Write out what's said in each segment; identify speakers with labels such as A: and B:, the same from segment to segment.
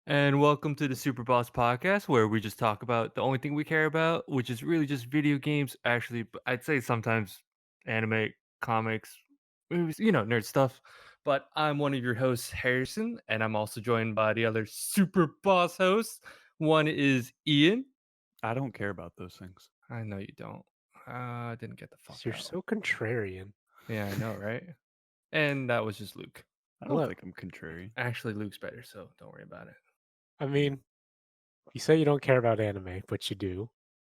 A: And welcome to the SuperBoss Podcast, where we just talk about the only thing we care about, which is really just video games. Actually, I'd say sometimes anime, comics, movies, nerd stuff. But I'm one of your hosts, Harrison, and I'm also joined by the other SuperBoss hosts. One is Ian.
B: I don't care about those things.
A: I know you don't. I didn't get the fuck
C: You're
A: out.
C: so contrarian.
A: Yeah, I know, right? And that was just Luke.
B: I don't
C: Look,
B: think I'm contrary.
A: Actually, Luke's better, so don't worry about it.
C: I mean, you say you don't care about anime, but you do.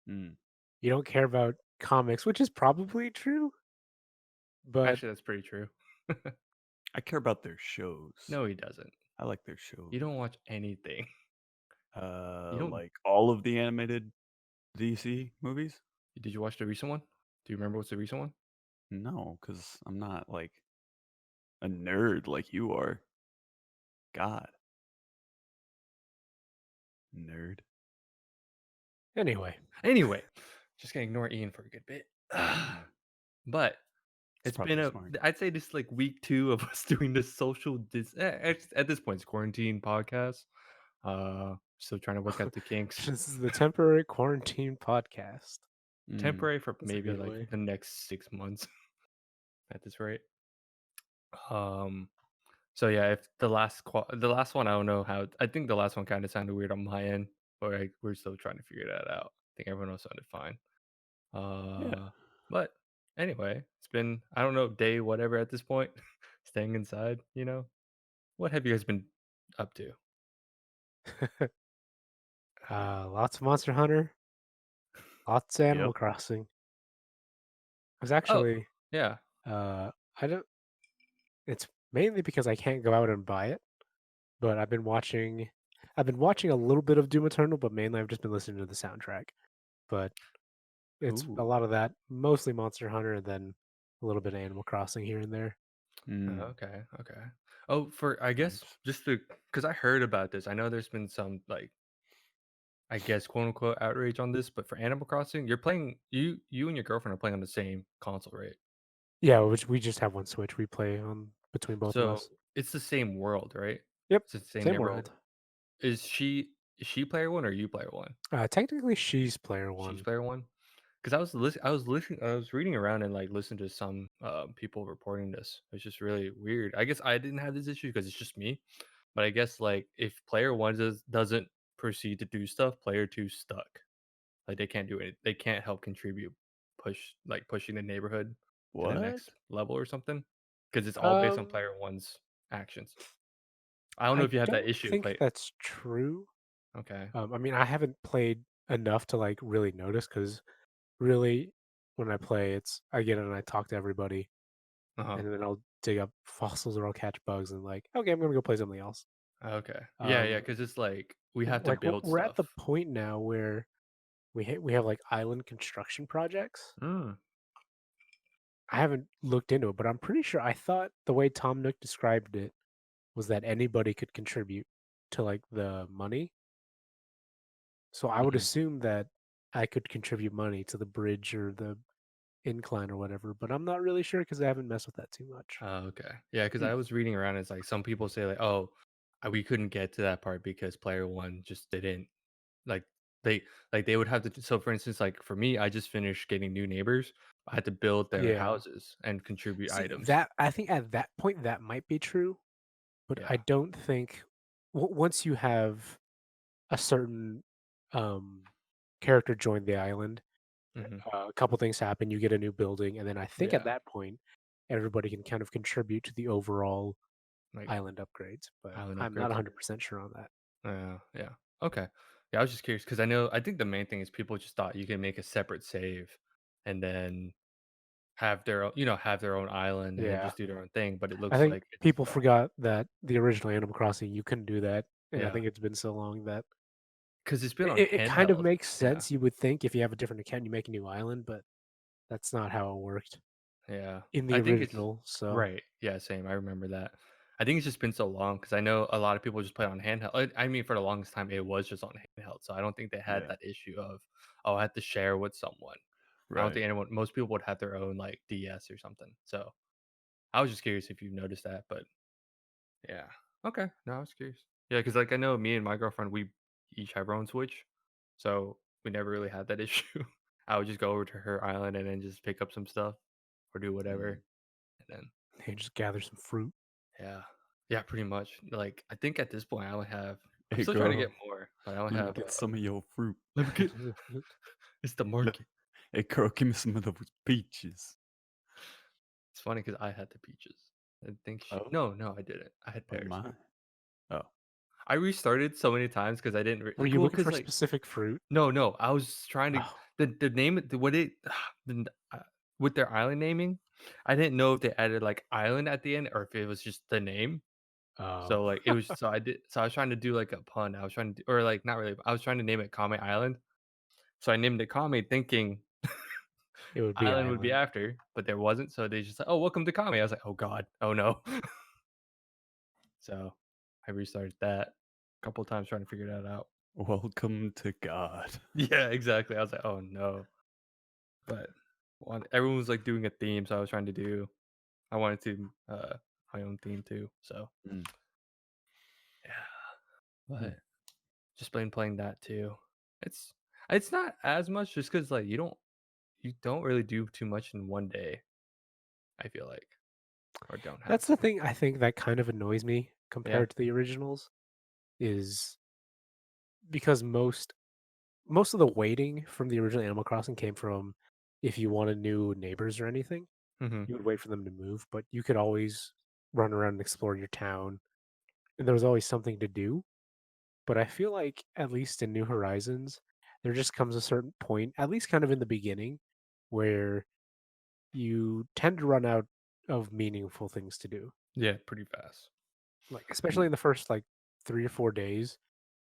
B: Mm.
C: You don't care about comics, which is probably true, but
A: Actually, that's pretty true.
B: I care about their shows.
A: No, he doesn't.
B: I like their shows.
A: You don't watch anything. You don't.
B: Like all of the animated DC movies?
A: Did you watch the recent one? Do you remember what's the recent one?
B: No, because I'm not like a nerd like you are. God, nerd.
C: anyway.
A: Anyway, just gonna ignore Ian for a good bit. But
B: It's
A: it's been
B: probably
A: a.
B: smart.
A: I'd say this is like week 2 of us doing this at this point, it's quarantine podcast. Still trying to work out the kinks.
C: This is the temporary quarantine podcast.
B: Mm.
A: Temporary for
C: That's a
A: maybe
C: good
A: like
C: way.
A: the next 6 months at this rate. Um. So yeah, if the last one, I don't know how. I think the last one kind of sounded weird on my end, but we're still trying to figure that out. I think everyone else sounded fine.
B: Yeah.
A: But anyway, it's been, I don't know, day whatever at this point, staying inside. What have you guys been up to?
C: Lots of Monster Hunter, lots of
B: Yep.
C: Animal Crossing. I was
A: Oh,
C: actually,
A: yeah.
C: uh, I don't. It's mainly because I can't go out and buy it, but I've been watching. I've been watching a little bit of Doom Eternal, but mainly I've just been listening to the soundtrack. But it's a
B: Ooh.
C: lot of that, mostly Monster Hunter, and then a little bit of Animal Crossing here and there.
B: Mm.
A: Okay, okay. Oh, for I guess
B: Nice.
A: just to because I heard about this. I know there's been some like, I guess, quote unquote outrage on this, but for Animal Crossing, you're playing you and your girlfriend are playing on the same console, right?
C: Yeah, which we just have one Switch we play on between both of
A: So
C: us.
A: it's the same world, right?
C: Yep,
A: It's the same
C: same
A: neighborhood.
C: world.
A: Is she player one or you player one?
C: Technically, she's player
A: She's
C: one.
A: player one. Because I was reading around and like listening to some people reporting this. It's just really weird. I guess I didn't have this issue because it's just me. But I guess like if player one doesn't proceed to do stuff, player two stuck. Like they can't do it. They can't help contribute, pushing the neighborhood to the
B: What?
A: next level or something. Because it's all based on
C: Um,
A: player one's actions. I don't know
C: I
A: if you have that
C: don't
A: issue.
C: think that's true.
A: Okay.
C: I mean, I haven't played enough to like really notice because really, when I play, it's I get it and I talk to everybody,
A: Uh huh.
C: and then I'll dig up fossils or I'll catch bugs and like, okay, I'm gonna go play something else.
A: Okay. Yeah, yeah.
C: Um,
A: Because it's like we have to
C: like
A: build
C: we're at the
A: stuff.
C: point now where we have like island construction projects.
A: Mm.
C: I haven't looked into it, but I'm pretty sure I thought the way Tom Nook described it was that anybody could contribute to like the money. So I would
A: Hmm.
C: assume that I could contribute money to the bridge or the incline or whatever, but I'm not really sure because I haven't messed with that too much.
A: Oh, okay. Yeah, because
B: Hmm.
A: I was reading around. It's like some people say like, oh, we couldn't get to that part because player one just didn't like they they would have to. So for instance, like for me, I just finished getting new neighbors. I had to build their
C: Yeah.
A: houses and contribute
C: See,
A: items.
C: that I think at that point that might be true, but I
A: Yeah.
C: don't think once you have a certain um character join the island,
A: Hmm.
C: a couple things happen. You get a new building, and then I think at
A: Yeah.
C: that point, everybody can kind of contribute to the overall
A: Like
C: island upgrades. But
A: island
C: I'm not
A: upgrades.
C: 100% sure on that.
A: Yeah. Yeah. Okay. Yeah, I was just curious because I think the main thing is people just thought you can make a separate save and then have their own, have their own island and then
C: Yeah,
A: just do their own thing. But it
C: I
A: looks
C: think
A: like it's
C: people forgot that the original Animal Crossing you couldn't do that, and I
A: yeah,
C: think it's been so long that
A: because it's been on
C: it kind of
A: handheld.
C: makes
A: Yeah.
C: sense. You would think if you have a different account, you make a new island, but that's not how it worked
A: Yeah.
C: in the
A: I think it's
C: original. So
A: right. Yeah, same. I remember that. I think it's just been so long because I know a lot of people just play on handheld. I mean, for the longest time, it was just on handheld. So I don't think they had
B: Yeah.
A: that issue of, oh, I had to share with someone. I don't
B: Right.
A: think most people would have their own like DS or something. So I was just curious if you noticed that. But yeah. Okay. No, I was curious. Yeah, because like I know me and my girlfriend, we each have our own Switch, so we never really had that issue. I would just go over to her island and then just pick up some stuff or do
B: Mm.
A: whatever, and then
C: Hey, just gather some fruit.
A: yeah, yeah, pretty much. Like I think at this point I only have. I'm
B: Hey
A: still trying to get
B: girl,
A: more, but I only
B: let me
A: have.
B: get some of your fruit.
A: Let me get. It's the
B: Look,
A: market.
B: hey girl, give me some of those peaches.
A: It's funny because I had the peaches. I think
B: Oh,
A: no, I didn't. I had
B: oh
A: pears.
B: my. Oh,
A: I restarted so many times because I didn't.
C: Were you
A: Well,
C: looking
A: because
C: for
A: like
C: specific fruit?
A: no, I was trying to
C: Oh,
A: the name what it the, with their island naming. I didn't know if they added like island at the end or if it was just the name.
C: oh,
A: So like it was so I was trying to do like a pun. I was trying to or like not really. I was trying to name it Kame Island. So I named it Kame thinking
C: it would be
A: island would be
C: island.
A: after, but there wasn't. So they just like, oh, welcome to Kame. I was like, oh god, oh no. So I restarted that a couple of times trying to figure that out.
B: welcome to God.
A: Yeah, exactly. I was like, oh no. But everyone was like doing a theme, so I was trying to do. I wanted to my own theme too. So
B: Mm.
A: yeah,
B: Mm.
A: but just been playing that too. It's it's not as much just because like you don't really do too much in one day. I feel like or don't have
C: That's the
A: to.
C: thing I think that kind of annoys me
A: Yeah.
C: compared to the originals is because most of the waiting from the original Animal Crossing came from if you wanted new neighbors or anything,
A: Mm-hmm.
C: you would wait for them to move, but you could always run around and explore your town, and there was always something to do. But I feel like at least in New Horizons, there just comes a certain point, at least kind of in the beginning, where you tend to run out of meaningful things to do.
A: Yeah, pretty fast.
C: Like especially
B: Mm.
C: in the first like 3 or 4 days,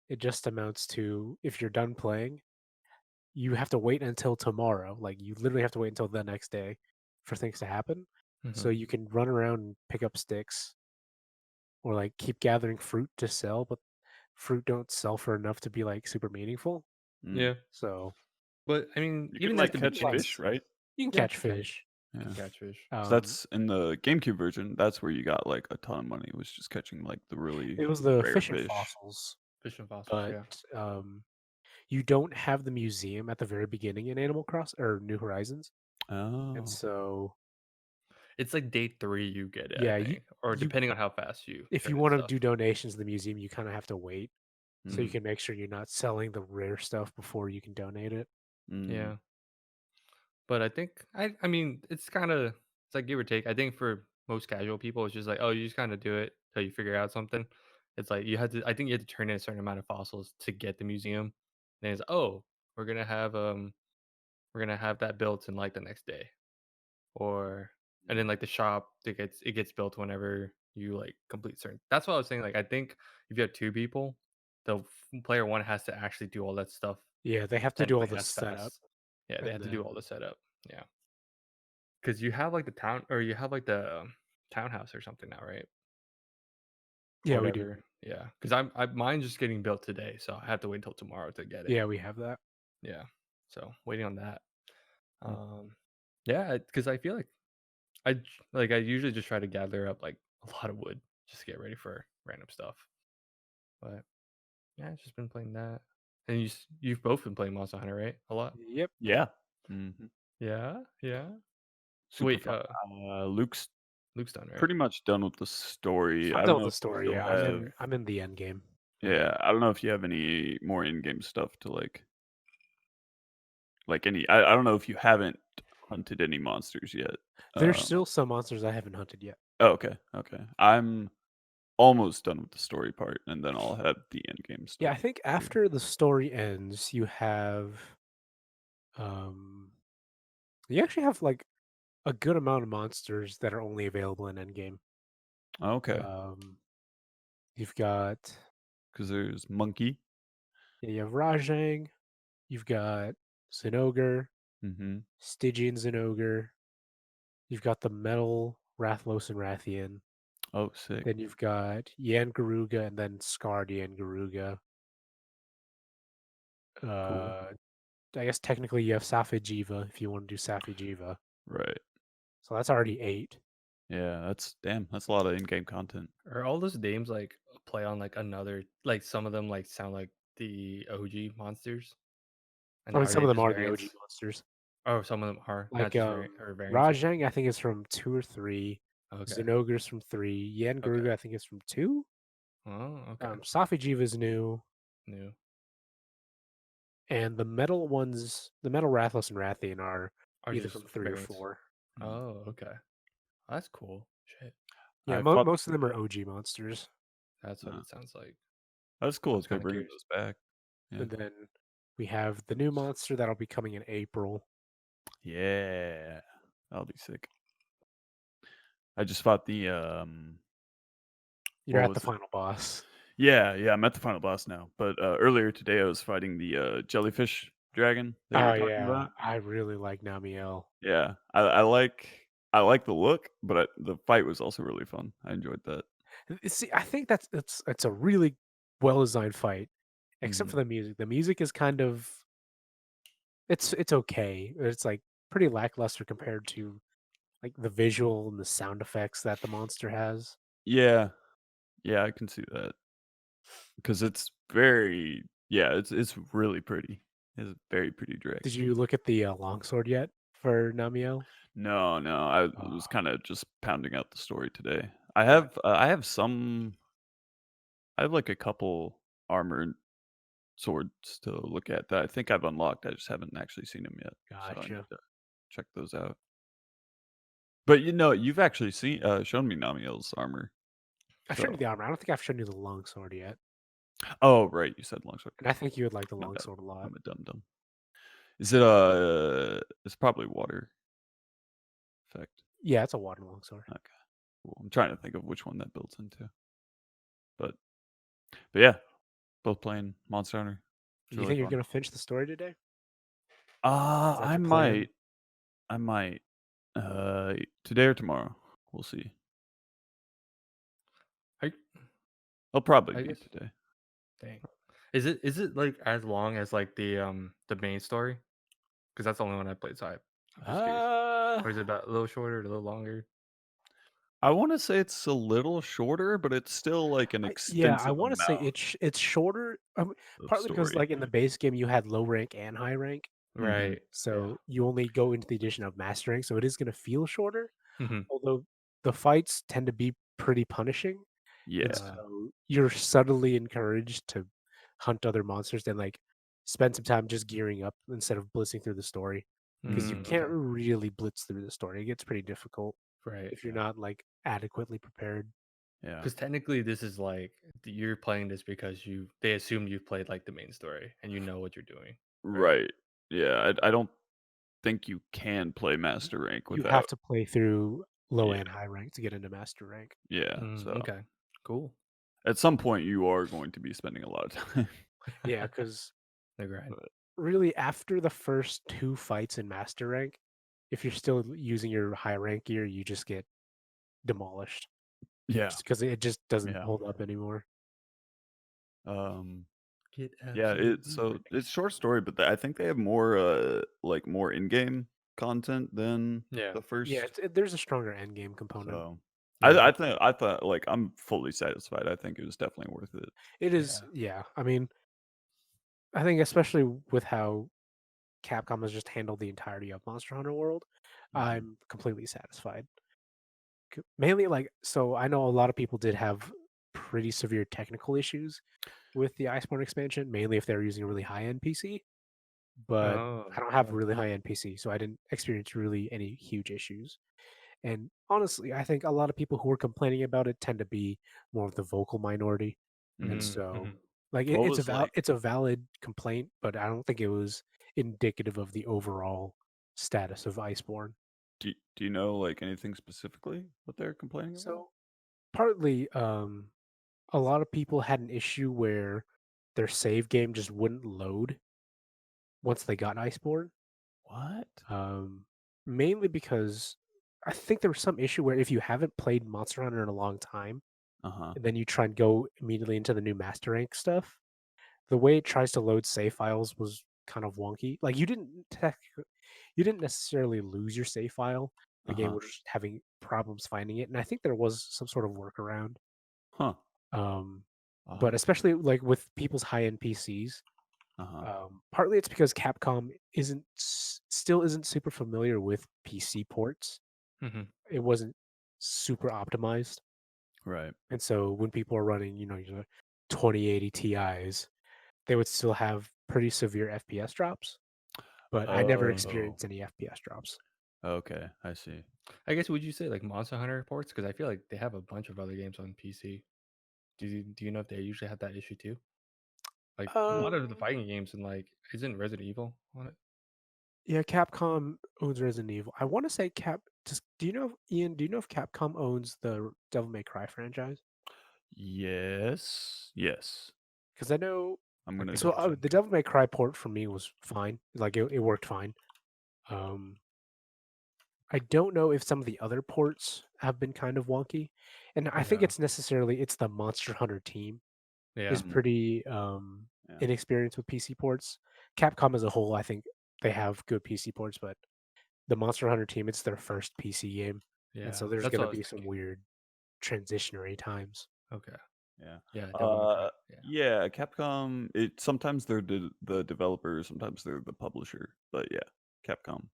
C: it just amounts to if you're done playing, you have to wait until tomorrow. Like you literally have to wait until the next day for things to happen.
A: Mm-hmm.
C: So you can run around and pick up sticks or like keep gathering fruit to sell, but fruit don't sell for enough to be like super meaningful.
B: Mm.
A: Yeah,
C: So
A: but I mean,
B: You can
A: even at
B: like
A: the
B: catch
A: beginning,
B: fish, right?
C: you can
A: yeah,
C: catch fish.
A: you can
B: Yeah.
A: catch fish.
B: So
C: Um,
B: that's in the GameCube version. That's where you got like a ton of money. It was just catching like the really
C: it was the
B: rare
C: fish and
B: fish.
C: fossils,
A: Fish and fossils.
C: but
A: Yeah.
C: you don't have the museum at the very beginning in Animal Cross or New Horizons, and
B: Oh.
C: so
A: It's like day 3 you get it, I
C: yeah,
A: think, or
C: you
A: depending on how fast you
C: if you
A: turn in
C: want to
A: stuff.
C: do donations in the museum, you kind of have to wait so you
B: Mm.
C: can make sure you're not selling the rare stuff before you can donate it.
B: Mm.
A: Yeah, but I think I mean, it's like give or take. I think for most casual people, it's just like, oh, you just kinda do it till you figure out something. It's like you had to I think you had to turn in a certain amount of fossils to get the museum. And it's, "Oh, we're gonna have, we're gonna have that built in, like, the next day." Or and then, like, the shop, it gets built whenever you, like, complete certain that's what I was saying, like, I think if you have 2 people, the player 1 has to actually do all that stuff
C: Yeah, they have to
A: 10
C: do all the
A: times as
C: setup,
A: fast. Yeah, they
C: and
A: have to do all
C: then
A: the setup. Yeah, because you have, like, the town or you have, like, the townhouse or something now, right? Or
C: yeah, we do.
A: whatever. Yeah, because mine's just getting built today, so I have to wait till tomorrow to get it.
C: Yeah, we have that.
A: Yeah, so waiting on that.
B: Mm.
A: Um, yeah, because I feel like I usually just try to gather up, like, a lot of wood just to get ready for random stuff. But, yeah, I've just been playing that. And you've both been playing Monster Hunter, right? A lot?
C: Yep.
B: Yeah. Mm-hmm.
A: Yeah, yeah.
B: Super
A: Wait,
B: fun. Luke's
A: Luke's done, right?
B: pretty much done with the story. I
C: I'm
B: don't
C: done with
B: know
C: the
B: if you
C: story.
B: still
C: Yeah,
B: have.
C: I'm in the end game.
B: Yeah, I don't know if you have any more in-game stuff to like any. I don't know if you haven't hunted any monsters yet.
C: There's
B: Um,
C: still some monsters I haven't hunted yet.
B: oh, okay, okay. I'm almost done with the story part, and then I'll have the in-game
C: Yeah,
B: stuff
C: I think
B: too.
C: after the story ends, um you actually have like a good amount of monsters that are only available in endgame.
B: Okay,
C: Um you've got
B: because there's monkey.
C: yeah, you have Rajang, you've got Zinogre,
B: Mm-hmm.
C: Stygian Zinogre, you've got the metal Rathlos and Rathian,
B: Oh, sick.
C: then you've got Yan Garuga and then scarred Yan Garuga.
B: Cool.
C: Uh I guess technically you have Safi Jiva if you want to do Safi Jiva.
B: Right.
C: So that's already 8.
B: Yeah, that's a lot of in-game content.
A: Are all those names like play on like another like some of them like sound like the OG monsters? And
C: I mean,
A: are
C: some
A: they
C: of them
A: just
C: are the OG
A: variants?
C: monsters.
A: Oh, some of them are not
C: Like
A: just variant or variants.
C: Rajang, I think is from 2 or 3.
A: Okay.
C: Zenogre's from 3.
A: Okay.
C: Yangaruga, I think is from 2.
A: Oh, okay.
C: Safijiva is new,
A: New.
C: and the metal ones, the metal Rathlos and Rathian are
A: Are
C: either
A: just
C: from 3 or
A: variants.
C: 4.
B: Mm.
A: Oh, okay. That's cool. Shit.
C: Yeah,
B: I fought.
C: most of them are OG monsters.
A: That's what
B: Uh,
A: it sounds like.
B: that's
A: I
B: cool
A: was
B: if they're
A: kind of
B: bringing
A: curious.
B: those back. Yeah.
C: And then we have the new monster that'll be coming in April.
B: Yeah, that'll be sick. I just fought the
C: You're
B: what
C: at the
B: was it?
C: final boss.
B: Yeah, I'm at the final boss now. But earlier today, I was fighting the jellyfish dragon that you're
C: Oh
B: talking
C: yeah,
B: about.
C: I really like Namiel.
B: Yeah, I like the look, but the fight was also really fun. I enjoyed that.
C: See, I think it's a really well designed fight, except
B: Hmm.
C: for the music. The music is kind of it's okay. It's like pretty lackluster compared to like the visual and the sound effects that the monster has.
B: Yeah, yeah, I can see that because it's very yeah, it's really pretty. It's a very pretty
C: Did
B: dragon.
C: you look at the longsword yet for Namiel?
B: No, I was
C: Oh,
B: kind of just pounding out the story today.
C: yeah,
B: I have some I have like a couple armored swords to look at that I think I've unlocked. I just haven't actually seen them yet, so I need
C: gotcha.
B: to check those out. But you've actually seen shown me Namiel's armor.
C: I've shown you
B: So
C: the armor. I don't think I've shown you the longsword yet,
B: oh right, you said longsword.
C: and I think you would like the
B: My bad.
C: longsword a lot.
B: I'm a dum dum. Is it it's probably water effect.
C: Yeah, it's a water longsword.
B: Okay. Cool. I'm trying to think of which one that builds into. But yeah, both playing Monster Hunter. It's
C: You
B: really
C: think you're
B: fun.
C: gonna finish the story today? Is that
B: I
C: your plan?
B: might. I might. Today or tomorrow. We'll see.
A: I
B: I'll probably
A: I
B: be
A: guess.
B: today.
A: Dang. Is it like as long as like the main story? Because that's the only one I played. So I'm just curious.
B: Uh,
A: Or is it about a little shorter, a little longer?
B: I want to say it's a little shorter, but it's still like an
C: I
B: extensive
C: want to say
B: amount
C: it's shorter,
B: of
C: partly because
B: story.
C: like in the base game you had low rank and high rank,
B: Hmm.
A: Right. Yeah.
C: so you only go into the addition of master rank, so it is going to feel shorter.
A: Hmm.
C: Although the fights tend to be pretty punishing, and
B: Yeah.
C: so you're subtly encouraged to hunt other monsters and like spend some time just gearing up instead of blitzing through the story, because you
B: Hmm.
C: can't
A: Okay.
C: really blitz through the story. It gets pretty difficult
A: Right.
C: if you're not like adequately prepared.
B: Yeah.
A: Because technically, this is like you're playing this because they assume you've played like the main story and you know what you're doing, right?
B: Right. Yeah. I don't think you can play
C: Y-
B: master rank
C: You have
B: without.
C: to play through low and
B: Yeah.
C: high rank to get into master rank.
B: Yeah. So
A: Okay. Cool.
B: at some point, you are going to be spending a lot of time.
C: Yeah, because
A: The grind.
B: But
C: really after the first two fights in master rank, if you're still using your high rank gear, you just get demolished
B: yeah.
C: just because it just doesn't
B: Yeah.
C: hold up anymore.
B: Um.
A: Get
B: Yeah.
A: absolutely
B: It's
A: wrecked.
B: short story, but I think they have more like more in game content than
A: Yeah.
B: the
C: Yeah,
B: first.
C: there's a stronger end game component.
B: So
A: Yeah.
B: I thought like I'm fully satisfied. I think it was definitely worth it.
C: It is,
A: Yeah.
C: yeah. I mean, I think especially with how Capcom has just handled the entirety of Monster Hunter World,
B: Hmm.
C: I'm completely satisfied. Mainly, like, so I know a lot of people did have pretty severe technical issues with the Iceborne expansion, mainly if they were using a really high end PC. But I
A: Oh.
C: don't have a really
A: Okay.
C: high end PC, so I didn't experience really any huge issues. And honestly, I think a lot of people who are complaining about it tend to be more of the vocal minority. And
B: Hmm.
C: so,
A: Mm-hmm.
C: like,
B: What was like?
C: it's a valid complaint, but I don't think it was indicative of the overall status of Iceborne.
B: Do you know like anything specifically what they're complaining about?
C: So partly, a lot of people had an issue where their save game just wouldn't load once they got Iceborne.
B: What?
C: Um, Mainly because I think there was some issue where if you haven't played Monster Hunter in a long time,
B: Uh huh.
C: and then you try and go immediately into the new Master Rank stuff, the way it tries to load save files was kind of wonky. Like you didn't necessarily lose your save file, The game was just having problems finding it, and I think there was some sort of workaround.
B: Huh.
C: Um,
B: I'll
C: but
B: have to.
C: especially like with people's high-end PCs,
B: Uh-huh.
C: partly it's because Capcom still isn't super familiar with PC ports.
A: Hmm.
C: It wasn't super optimized,
B: Right.
C: and so when people are running, your 2080 Ti's, they would still have pretty severe FPS drops. But I never
B: Oh.
C: experienced any FPS drops.
B: Okay. I see.
A: I guess would you say like Monster Hunter ports? Because I feel like they have a bunch of other games on PC. Do you know if they usually have that issue too? Like a lot of the
C: Um,
A: fighting games and like isn't Resident Evil on it?
C: yeah, Capcom owns Resident Evil. I want to say do you know, Ian? Do you know if Capcom owns the Devil May Cry franchise?
B: Yes. Yes.
C: Because I know.
B: I'm
A: I
B: gonna
A: think
C: So
A: it's
B: double check.
C: the Devil May Cry port for me was fine. Like it worked fine. Um, I don't know if some of the other ports have been kind of wonky, and I think
A: yeah,
C: it's the Monster Hunter team
A: yeah,
C: is
B: Mhm.
C: pretty
B: Yeah.
C: inexperienced with PC ports. Capcom as a whole, I think they have good PC ports, but the Monster Hunter team, it's their first PC game, and
A: yeah.
C: so there's
A: That's what
C: gonna
A: I was
C: be some
A: thinking.
C: weird transitionary times.
A: Okay,
B: Yeah.
A: yeah, Devil May Cry. Yeah,
B: Yeah, Capcom, sometimes they're the developer, sometimes they're the publisher. But yeah, Capcom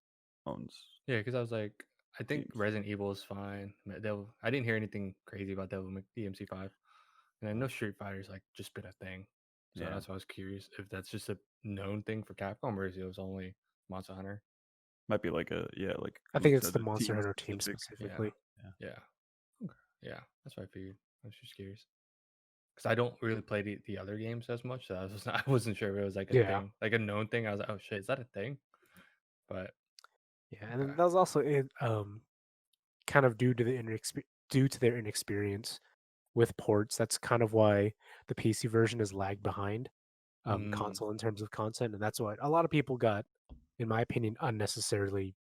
B: owns
A: yeah. Because I was like, I think
B: games.
A: Resident Evil is fine. I didn't hear anything crazy about Devil May DMC5, and I
B: Uh,
A: know Street Fighter's like just been a thing. So
B: yeah.
A: that's why I was curious if that's just a known thing for Capcom or if it was only Monster Hunter.
B: Might be like like
C: I think
B: Luke
C: it's
B: said,
C: the
B: a
C: Monster
B: team
C: Hunter team
B: specific.
A: Yeah,
C: specifically.
B: Yeah.
A: yeah, okay. Yeah. That's what I figured. I was just curious. Because I don't really play the other games as much, so I wasn't sure if it was like a
C: Yeah,
A: thing, like a known thing. I was like, oh shit, is that a thing? But
C: yeah, and
A: okay,
C: then that was also kind of due to their inexperience with ports. That's kind of why the PC version is lagged behind
A: mm,
C: console in terms of content, and that's why a lot of people got, in my opinion, unnecessarily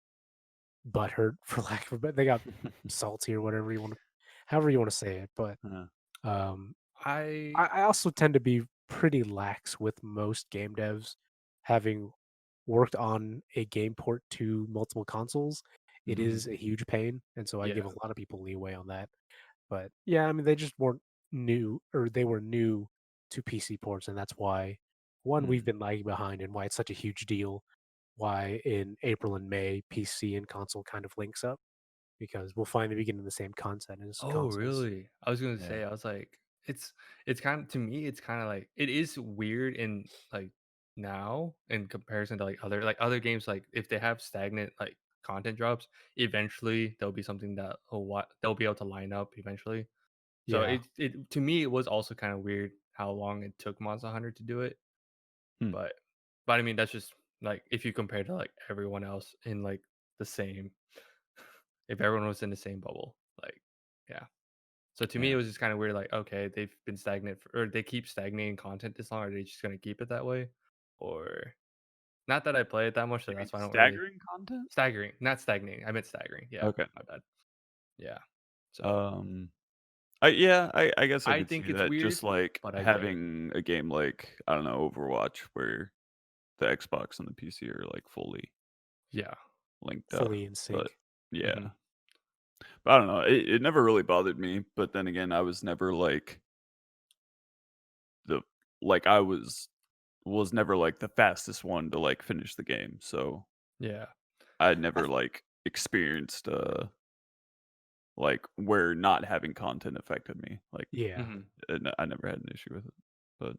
C: butthurt for lack of a better. They got salty or whatever you want to, however you want to say it. But
B: Uh,
C: um,
A: I
C: I also tend to be pretty lax with most game devs, having worked on a game port to multiple consoles. It
A: mhm,
C: is a huge pain, and so I
A: yeah,
C: give a lot of people leeway on that. But yeah, I mean, they just weren't new, or they were new to PC ports, and that's why one we've
B: mm,
C: been lagging behind, and why it's such a huge deal. Why in April and May PC and console kind of links up because we'll finally be getting the same content as
A: oh
C: consoles.
A: really? I was gonna
B: yeah.
A: say, I was like, it's kind of to me, it's kind of like it is weird in like now in comparison to like other games. Like if they have stagnant like content drops, eventually there'll be something that they'll be able to line up eventually. So
C: Yeah,
A: it to me it was also kind of weird how long it took Monster Hunter to do it,
B: Hmm.
A: but but I mean that's just like if you compare to like everyone else in like the same, if everyone was in the same bubble, like yeah. So to me
B: Yeah.
A: it was just kind of weird. Like okay, they've been stagnant or they keep stagnating content this long. Are they just gonna keep it that way, or not that I play it that much, so
B: You mean
A: that's why I don't really
B: staggering content?
A: staggering, not stagnating. I meant staggering. Yeah,
B: Okay.
A: my bad. Yeah. So
B: Um. I guess I
A: I
B: could see
A: think it's
B: that.
A: weird,
B: Just like
A: but I get it.
B: having a game like, I don't know, Overwatch, where the Xbox and the PC are like fully
A: Yeah.
B: linked up.
C: fully in
B: But
C: sync.
B: yeah,
A: Hmm.
B: but I don't know. It never really bothered me. But then again, I was never like the I was never like the fastest one to like finish the game. So
A: Yeah.
B: I
A: I
B: never like experienced like where not having content affected me. Like
C: Yeah,
A: mhm.
B: I never had an issue with it. But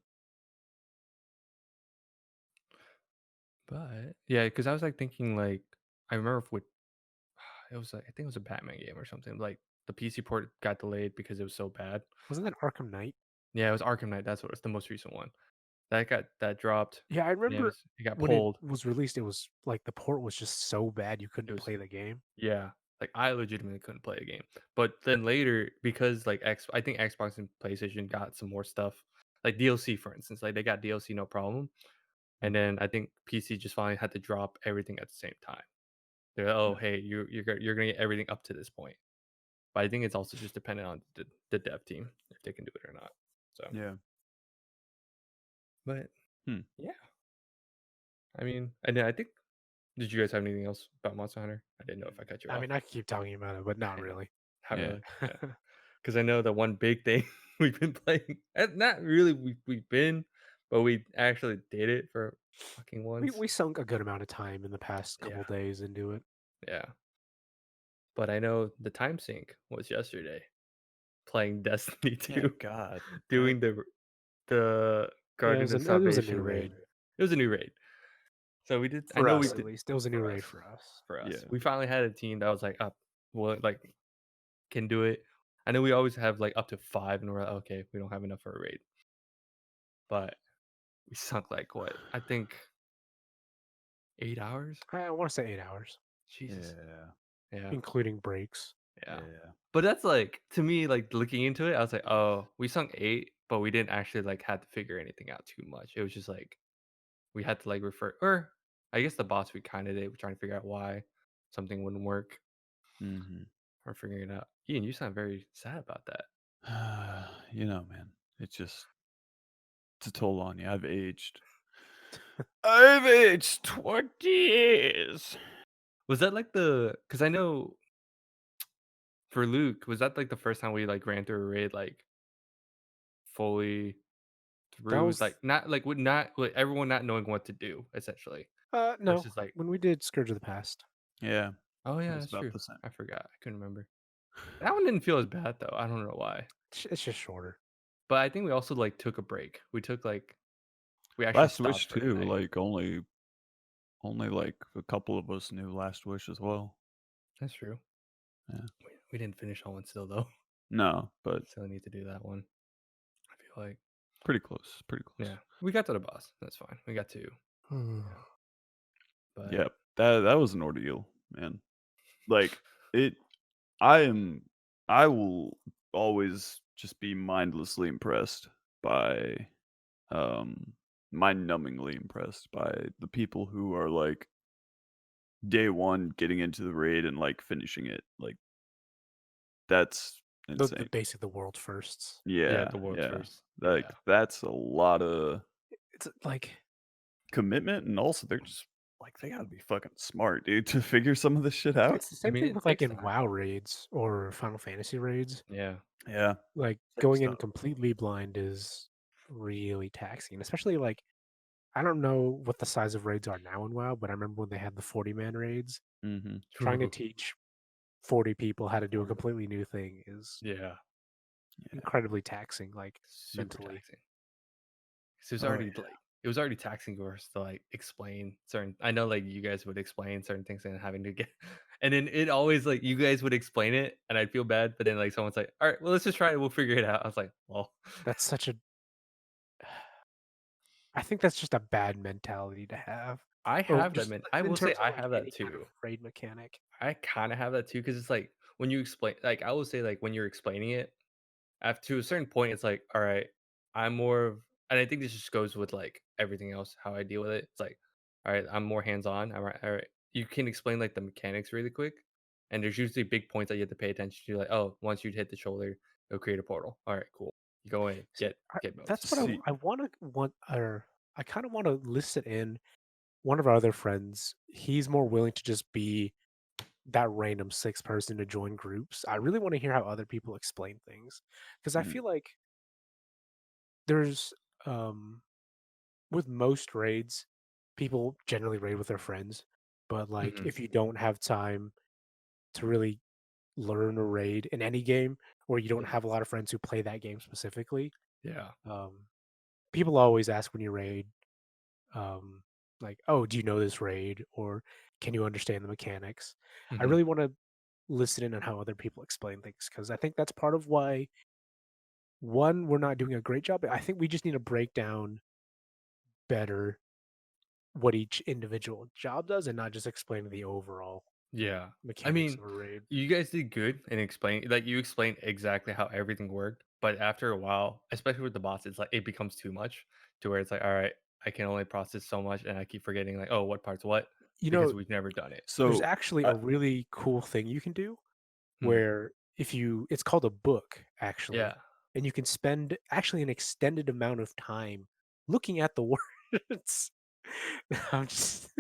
A: But yeah, because I was like thinking like I remember with it was like I think it was a Batman game or something. Like the PC port got delayed because it was so bad.
C: wasn't that Arkham Knight?
A: Yeah, it was Arkham Knight. That's what it was, the most recent one. That dropped.
C: Yeah, I
A: And
C: remember
A: it got
C: when it
A: pulled.
C: was released. It was like the port was just so bad you
A: It
C: couldn't
A: was
C: play the game.
A: yeah. Like I legitimately couldn't play a game. But then later, because like I think Xbox and PlayStation got some more stuff, like DLC for instance. Like they got DLC no problem. And then I think PC just finally had to drop everything at the same time. They're like, oh
B: yeah,
A: hey, you're gonna get everything up to this point. But I think it's also just dependent on the dev team if they can do it or not. So,
B: yeah.
A: but
B: Hmm.
A: yeah, I mean, and then I think Did you guys have anything else about Monster Hunter? I didn't know if I cut you
C: I
A: off.
C: mean, I could keep talking about it, but not really.
A: Not
B: Yeah.
A: really. Yeah. Because I know the one big thing we've been playing. Not really. We've been, but we actually did it for fucking
C: we
A: once.
C: we sunk a good amount of time in the past
A: Yeah.
C: couple days into it.
A: Yeah. But I know the time sync was yesterday. Playing Destiny
B: Yeah,
A: 2,
B: God.
A: doing the
C: Yeah,
A: Guardian of
C: it was a new
A: Salvation
C: raid
A: raid. It was a new raid. So we did. I
C: for
A: know we
C: us, at
A: did
C: least. It was a new
A: for
C: raid
A: us.
C: for us.
A: For us,
B: Yeah.
A: we finally had a team that was like up. Well, like can do it. I know we always have like up to 5, and we're like, okay, we don't have enough for a raid. But we sunk like what? I think 8 hours.
C: I want to say 8 hours,
A: Jesus.
B: Yeah.
A: Yeah.
C: including breaks.
A: Yeah.
B: Yeah.
A: But that's like to me, like looking into it, I was like, oh, we sunk 8, but we didn't actually like had to figure anything out too much. It was just like we had to like refer, or I guess the boss we kind of did. We're trying to figure out why something wouldn't work
B: Mm-hmm.
A: or figuring it out. Ian, you sound very sad about that.
B: Man, it's a toll on you. I've aged. I've aged 20 years.
A: Was that like because I know for Luke, was that like the first time we like ran through a raid like fully
C: That
A: through,
C: was
A: like not like with not like everyone not knowing what to do essentially
C: no,
A: versus like,
C: when we did Scourge of the Past.
B: Yeah,
A: oh
B: it
A: yeah,
B: was
A: that's
B: about
A: true.
B: the same.
A: I forgot. I couldn't remember. That one didn't feel as bad though. I don't know why.
C: It's just shorter.
A: But I think we also like took a break. We took like we actually
B: Last
A: stopped
B: Wish
A: for the
B: too.
A: night.
B: Like only like a couple of us knew Last Wish as well.
A: That's true.
B: Yeah.
A: We didn't finish all one still though.
B: No, but
A: Still need to do that one. I feel like
B: pretty close. Pretty close.
A: yeah, we got to the boss. That's fine. We got to. But
B: Yeah, that was an ordeal, man. Like it. I will always just be mindlessly impressed by, mind-numbingly impressed by the people who are like day one getting into the raid and like finishing it. Like that's insane.
C: Basically the world firsts.
A: yeah,
B: Yeah,
A: the world's
B: yeah.
A: first.
B: Like
A: Yeah.
B: that's a lot of
C: It's like
B: commitment, and also they're just like they gotta be fucking smart, dude, to figure some of this shit out.
C: it's the
A: I
C: same
A: mean,
C: thing
A: it
C: with like
A: takes
C: in
A: time.
C: WoW raids or Final Fantasy raids.
A: Yeah.
B: Yeah,
C: Like
B: same
C: going in
B: stuff.
C: completely blind is really taxing, especially like I don't know what the size of raids are now in WoW, but I remember when they had the 40-man raids,
B: Mm-hmm.
C: trying to teach 40 people how to do a completely new thing is
A: Yeah.
B: Yeah.
C: incredibly taxing, like
A: Super
C: mentally.
A: taxing. 'Cause it was
B: Oh,
A: already
B: yeah.
A: like it was already taxing for us to like explain certain. I know like you guys would explain certain things and having to get, and then it always like you guys would explain it and I'd feel bad, but then like someone's like, all right, well let's just try it, we'll figure it out. I was like, well,
C: That's such a I think that's just a bad mentality to have.
A: I
C: Or
A: have that
C: just
A: man. I
C: in
A: will say
C: terms of
A: I
C: like
A: have that
C: any kind of
A: too.
C: raid mechanic.
A: I kind of have that too because it's like when you explain, like I will say like when you're explaining it, after to a certain point, it's like, all right, I'm more of, and I think this just goes with like everything else, how I deal with it. It's like, all right, I'm more hands on. All right. You can explain like the mechanics really quick, and there's usually big points that you have to pay attention to. Like, oh, once you hit the shoulder, it'll create a portal. All right, cool. You go in,
C: See,
A: get motes.
C: that's what
B: See,
C: I want or I kind of want to list it in. One of our other friends, he's more willing to just be that random sixth person to join groups. I really want to hear how other people explain things because I
B: mhm,
C: feel like there's um with most raids, people generally raid with their friends, but like
A: Hmm.
C: if you don't have time to really learn a raid in any game, or you don't have a lot of friends who play that game specifically,
A: Yeah.
C: um, people always ask when you raid, um, like, "Oh, do you know this raid?" or "Can you understand the mechanics?" I
A: Hmm.
C: really want to listen in on how other people explain things because I think that's part of why one we're not doing a great job. I think we just need to break down better what each individual job does and not just explain the overall
A: Yeah. I
C: mechanics
A: mean,
C: of a raid.
A: you guys did good in explaining, like you explained exactly how everything worked, but after a while, especially with the boss, it's like it becomes too much to where it's like, all right, I can only process so much and I keep forgetting like, oh, what part's what
C: You
A: because
C: know,
A: we've never done it.
C: there's
B: so
C: actually
B: I,
C: a really cool thing you can do
A: Hmm.
C: where if you it's called a book
A: Yeah.
C: actually, and you can spend actually an extended amount of time looking at the words. I'm just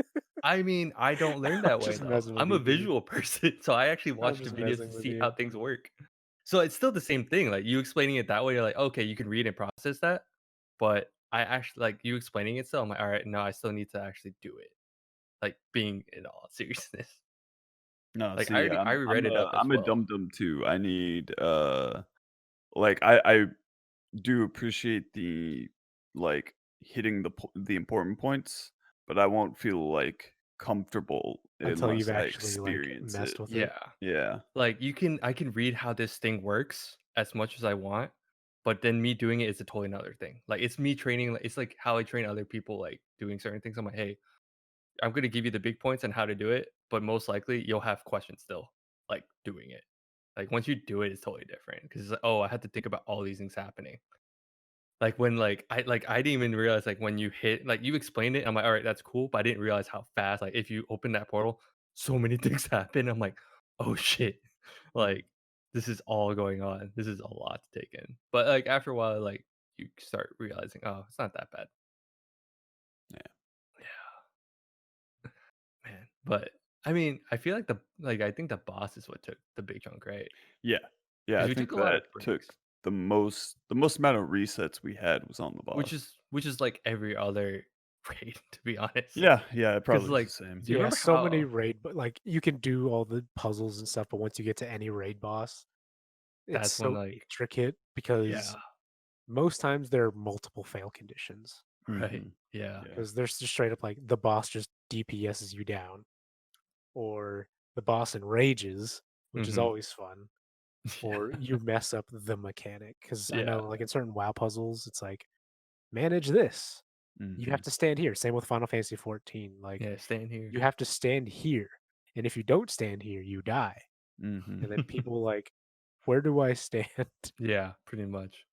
A: I mean, I don't learn that way
C: just
A: though.
C: messing with
A: I'm a
C: you, dude.
A: visual person, so I actually
C: I'm
A: watch the
C: just
A: videos to
C: messing with
A: see how
C: you.
A: things work. So it's still the same thing. Like you explaining it that way, you're like, okay, you can read and process that. But I actually like you explaining it, so I'm like, all right, no, I still need to actually do it. Like being in all seriousness.
B: No,
A: Like
B: see,
A: I read it up as
B: I'm a
A: well.
B: dum dum too. I need like I do appreciate the like hitting the important points, but I won't feel like comfortable
C: Until you've
B: unless I
C: actually like
B: experience it.
C: messed with it.
A: Yeah.
B: Yeah.
A: Like I can read how this thing works as much as I want, but then me doing it is a totally another thing. Like it's me training, it's like how I train other people like doing certain things. I'm like, hey, I'm gonna give you the big points and how to do it, but most likely you'll have questions still, like doing it. Like once you do it, it's totally different because it's like, oh, I had to think about all these things happening. Like when I didn't even realize like when you hit like you explained it, I'm like, all right, that's cool, but I didn't realize how fast. Like if you open that portal, so many things happen. I'm like, oh shit,
B: Mm.
A: like this is all going on. This is a lot to take in. But like after a while, like you start realizing, oh, it's not that bad.
B: Yeah.
A: Man, but I mean, I feel like I think the boss is what took the big chunk, right?
B: Yeah. Yeah, I
A: Because we
B: think
A: took a lot
B: that
A: of
B: took
A: breaks,
B: the most amount of resets we had was on the boss.
A: which is like every other raid, to be honest.
B: Yeah, yeah, it
A: Because
B: probably was the
A: like,
B: same.
A: do you
C: Yeah,
A: remember
C: so many
A: how?
C: raid, but like you can do all the puzzles and stuff, but once you get to any raid boss, it's
A: That's when
C: so
A: like,
C: intricate
A: yeah,
C: because most times there are multiple fail conditions.
A: right,
B: Mhm.
A: yeah,
B: Yeah.
C: Because there's just straight up like the boss just DPSs you down, or the boss enrages, which is
A: mm-hmm.
C: always fun,
A: Yeah,
C: or you mess up the mechanic. Because I
A: yeah,
C: know like in certain WoW puzzles, it's like manage this. You have
B: Mhm.
C: to stand here. Same with Final Fantasy 14. Like
A: yeah. Staying here.
C: you have to stand here, and if you don't stand here, you die.
B: Mhm.
C: And then people like, where do I stand?
A: Yeah, pretty much.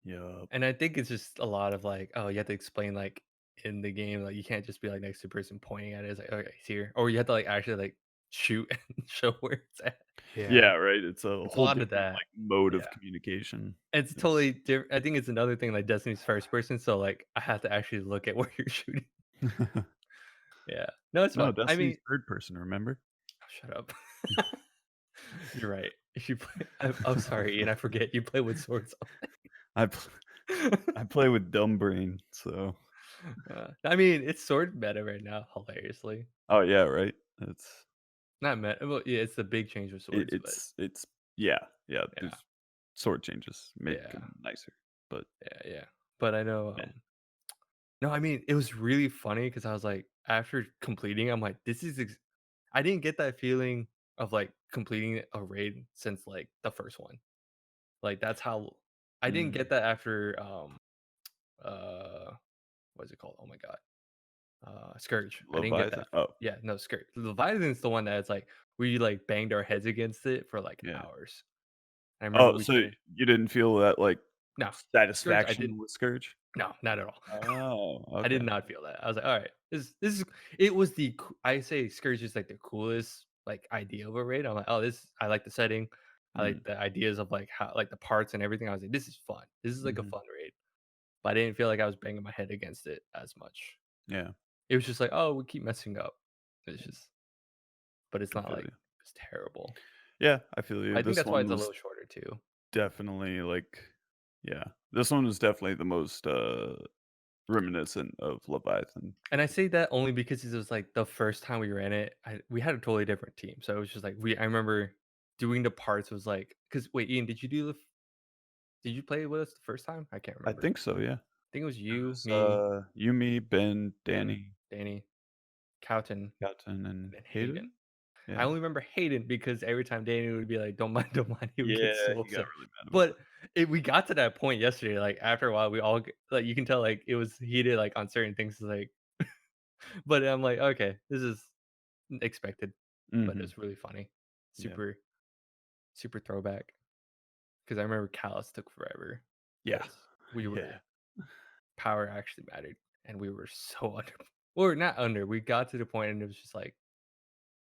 B: Yup.
A: And I think it's just a lot of like, oh, you have to explain like in the game, like you can't just be like next to the person pointing at it. It's like, okay, it's here, or you have to like actually like shoot and show where it's at.
C: Yeah,
B: Yeah, right, it's a
A: It's a
B: whole
A: lot of
B: different,
A: that.
B: like, mode
A: Yeah.
B: of communication.
A: It's totally different. I think it's another thing like Destiny's first person, so like I have to actually look at where you're shooting. Yeah. No, it's
B: No,
A: fun. I mean,
B: Destiny's third person, remember?
A: oh, shut up. You're right. If you play, I'm sorry, and I forget you play with swords.
B: I pl I play with dumb brain, so
A: I mean, it's sword meta right now, hilariously.
B: oh, yeah, right? It's
A: Not meta. Well, yeah, it's the big change with
B: it
A: swords, but
B: it's yeah, yeah,
A: yeah,
B: there's sword changes make
A: yeah,
B: them nicer, but
A: yeah. But I know.
B: yeah.
A: No, I mean, it was really funny because I was like, after completing, I'm like, this is. I didn't get that feeling of like completing a raid since like the first one. Like that's how I didn't
B: Mm.
A: get that after uh what is it called? Oh my god. Scourge. I didn't get
B: Leviathan?
A: that.
B: Oh,
A: Yeah, no, Scourge. Leviathan's the one that's like we like banged our heads against it for like
B: yeah.
A: hours. I remember
B: Oh,
A: we
B: so
A: finished.
B: you didn't feel that, like,
A: No, Scourge. I did
B: satisfaction with Scourge?
A: no, not at all.
B: Oh,
A: I did
B: okay.
A: not feel that. I was like, all right, this is. It was I say Scourge is like the coolest like idea of a raid. I'm like, oh, this I like the setting. I like
B: Mm,
A: the ideas of like how like the parts and everything. I was like, this is fun. This is like a
B: mhm.
A: fun raid. But I didn't feel like I was banging my head against it as much.
B: Yeah,
A: It was just like, oh, we keep messing up. It's
B: yeah,
A: just, but it's
B: I
A: not
B: feel
A: like
B: you.
A: it's terrible.
B: Yeah, I feel you.
A: I think
B: This
A: that's why
B: one
A: it's a
B: was
A: little shorter too.
B: definitely, like yeah, this one was definitely the most, reminiscent of Leviathan.
A: And I say that only because it was like the first time we ran it, we had a totally different team. So it was just like I remember doing the parts was like, because wait, Ian, did you play with us the first time? I can't
B: I
A: remember.
B: think so, yeah.
A: I think it was
B: It
A: you,
B: was,
A: me,
B: Yumi, Ben,
A: Ben,
B: Danny,
A: Danny, Cowton,
B: Captain,
A: and
B: and
A: then Hayden.
B: Hayden?
A: I
B: Yeah.
A: only remember Hayden because every time Danny would be like, don't mind," he would get
B: Yeah,
A: so
B: he got
A: upset.
B: really mad about
A: But we got to that point yesterday. Like after a while, we all like you can tell like it was heated like on certain things. Like, but I'm like, okay, this is expected,
B: that.
A: but
B: Mhm.
A: it's really funny,
B: Yeah.
A: super super throwback. Because I remember Callus took forever
B: Yeah.
A: because we
B: Yeah.
A: were power actually mattered, and we were so under or not under. We got to the point, and it was just like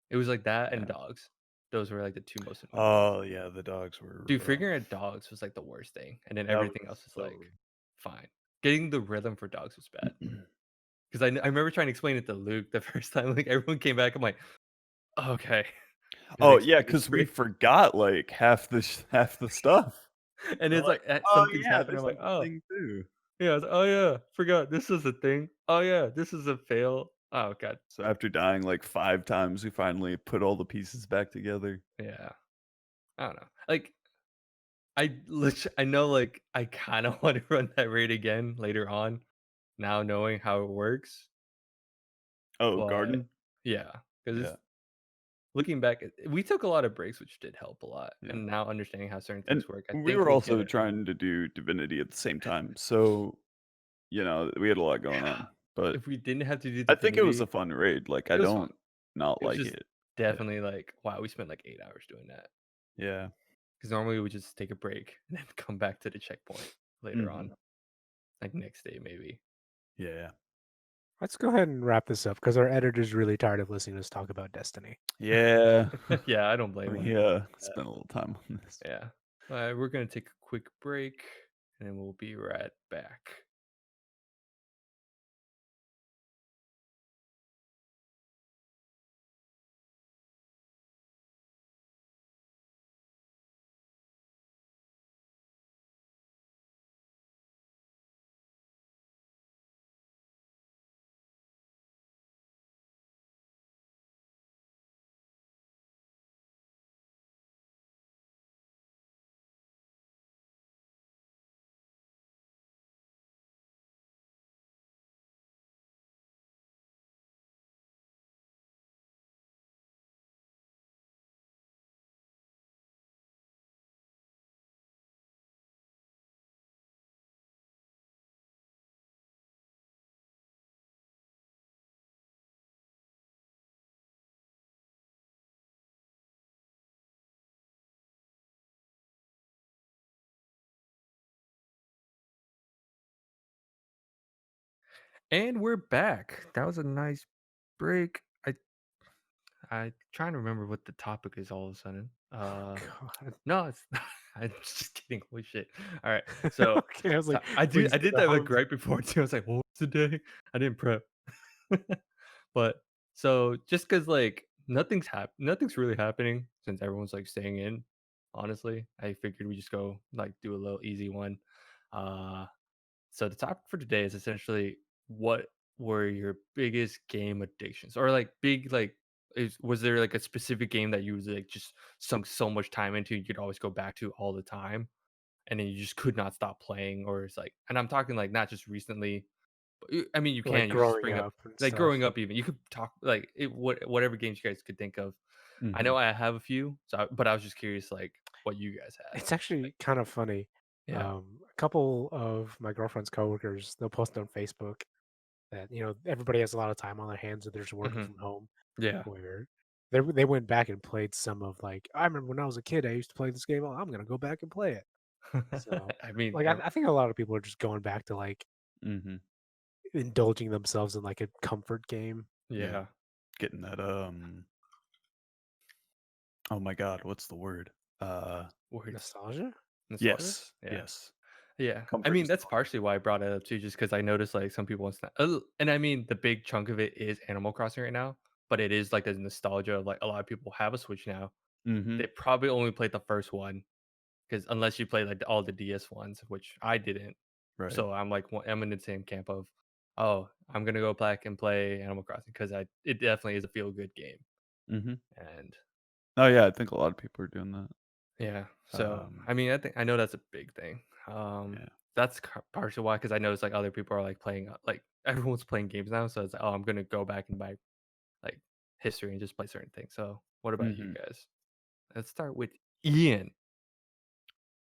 A: it was like that and
B: Yeah.
A: dogs. Those were like the two most annoying things.
B: Oh, yeah, the dogs were
A: Dude,
B: rough.
A: figuring out dogs was like the worst thing, and then
B: That
A: everything else
B: was
A: is
B: so
A: like fine. Getting the rhythm for dogs was bad. because I remember trying to explain it to Luke the first time. Like everyone came back, I'm like, okay, gotta
B: Oh yeah,
A: explain this
B: because
A: to
B: we
A: you.
B: forgot like half the stuff.
A: And
B: We're
A: it's
B: like,
A: like
B: oh
A: something's
B: yeah,
A: happening.
B: this
A: I'm
B: is
A: like,
B: a
A: oh
B: thing too.
A: yeah, I was like, oh yeah, forgot this is a thing. Oh yeah, this is a fail. Oh god,
B: So after dying like 5 times, we finally put all the pieces back together.
A: yeah. I don't know. Like I know like I kind of want to run that raid again later on. Now knowing how it works,
B: Oh,
A: but
B: garden?
A: yeah, because
B: Yeah,
A: looking back, we took a lot of breaks, which did help a lot.
B: yeah.
A: And now understanding how certain
B: And
A: things work, I
B: we
A: think
B: were
A: we'll get
B: also
A: it.
B: trying to do divinity at the same time, so we had a lot going
A: Yeah.
B: on. But
A: If we didn't have to do
B: I think it was a
A: Divinity,
B: fun raid. Like I
A: it was fun.
B: don't not
A: It was
B: like
A: just
B: it. Yeah,
A: definitely like, wow, we spent like 8 hours doing that.
B: yeah.
A: Because normally we would just take a break and then come back to the checkpoint later
B: Hmm.
A: on, like next day maybe.
B: Yeah,
C: Let's go ahead and wrap this up because our editor's really tired of listening to us talk about Destiny.
B: yeah.
A: Yeah, I don't blame him.
B: We spent a little time on this.
A: Yeah. We're going to take a quick break and then we'll be right back. And we're back. That was a nice break. I trying to remember what the topic is all of a sudden.
C: God.
A: No, it's not. I'm just kidding. Holy shit. All right. So
C: Okay, I was like,
A: I
C: please do
A: did
C: not
A: that like
C: harm.
A: right before too. I was like, what was the day? I didn't prep. But so just because like nothing's really happening since everyone's like staying in. Honestly, I figured we just go like do a little easy one. Uh so the topic for today is essentially what were your biggest game addictions or like big like was there like a specific game that you was like just sunk so much time into you could always go back to all the time and then you just could not stop playing or it's like and I'm talking like not just recently but I mean
C: Like
A: you just
C: growing
A: bring up
C: up and
A: like growing
C: stuff.
A: up even you could talk like whatever games you guys could think of. I
B: Hmm.
A: know I have a few but I was just curious like what you guys had
C: It's
A: like
C: actually kind of funny.
A: yeah.
C: A couple of my girlfriend's coworkers, they'll post on Facebook that everybody has a lot of time on their hands and they're just working
A: Hmm.
C: from home.
A: Yeah.
C: Where they went back and played some of like I remember when I was a kid, I used to play this game. Oh, I'm gonna go back and play it. So
A: I mean
C: like I think a lot of people are just going back to like
B: Hmm.
C: indulging themselves in like a comfort game.
B: Yeah,
A: yeah.
B: getting that. Oh my God, what's the word? Uh,
A: Word.
C: Nostalgia?
A: Nostalgia?
B: yes,
A: Yeah.
B: yes.
A: Yeah. I
B: Comfort
A: mean, that's
B: nostalgia.
A: partially why I brought it up too, just because I noticed like some people want to, and I mean, the big chunk of it is Animal Crossing right now, but it is like the nostalgia of like a lot of people have a Switch now.
B: Hmm.
A: They probably only played the first one because unless you play like all the DS ones, which I didn't.
B: Right.
A: So I'm like, I'm in the same camp of, oh, I'm gonna go back and play Animal Crossing because it definitely is a feel good game.
B: Hmm.
A: And
B: Oh yeah, I think a lot of people are doing that.
A: yeah. So,
B: Um,
A: I mean, I know that's a big thing.
B: yeah.
A: That's partially why, because I noticed like other people are like playing, like everyone's playing games now. So it's like, oh, I'm gonna go back and buy like history and just play certain things. So, what about you
B: Hmm.
A: guys? Let's start with Ian.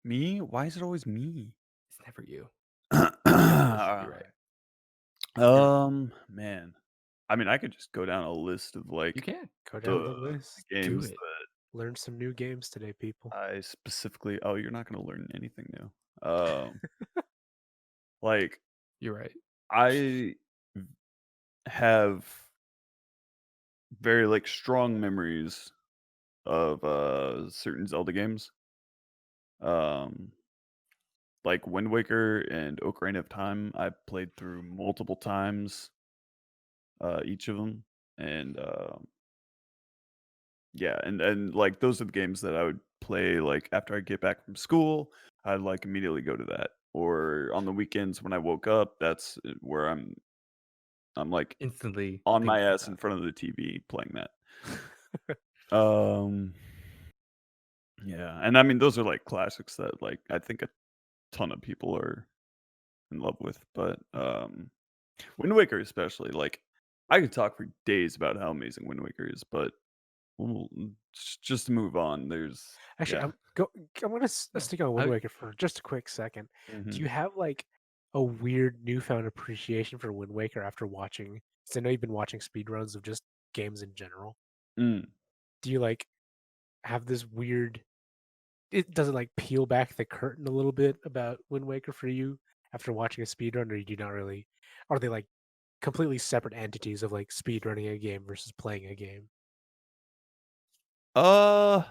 B: Me? Why is it always me?
A: It's never you.
B: All
A: You're right.
B: right.
A: You're
B: Man. I mean, I could just go down a list of
A: you
B: like
A: can
C: Go down
B: the
C: the list.
A: do
B: games
A: it.
C: Learn some new games today, people.
B: that I specifically. Oh, you're not going to learn anything new. Like
A: You're right.
B: I have very like strong memories of certain Zelda games. Um, like Wind Waker and Ocarina of Time. I played through multiple times. each of them, and yeah, and like those are the games that I would play like after I get back from school. I'd like immediately go to that, or on the weekends when I woke up. That's where I'm like
A: Instantly
B: on my
A: thinking
B: ass in
A: about
B: front of the TV playing that. Um, yeah, and I mean those are like classics that like I think a ton of people are in love with, but Wind Waker especially. Like I could talk for days about how amazing Wind Waker is, but well, just to move on. There's
C: Actually,
B: yeah.
C: I'm gonna
A: no.
C: stick on Wind
A: I
C: Waker for just a quick second. Do
B: hmm
C: you have like a weird newfound appreciation for Wind Waker after watching? Because I know you've been watching speedruns of just games in general.
B: Mm.
C: Do you like have this weird? It does it like peel back the curtain a little bit about Wind Waker for you after watching a speedrun, or you do not really? Are they like completely separate entities of like speedrunning a game versus playing a game?
B: Uh,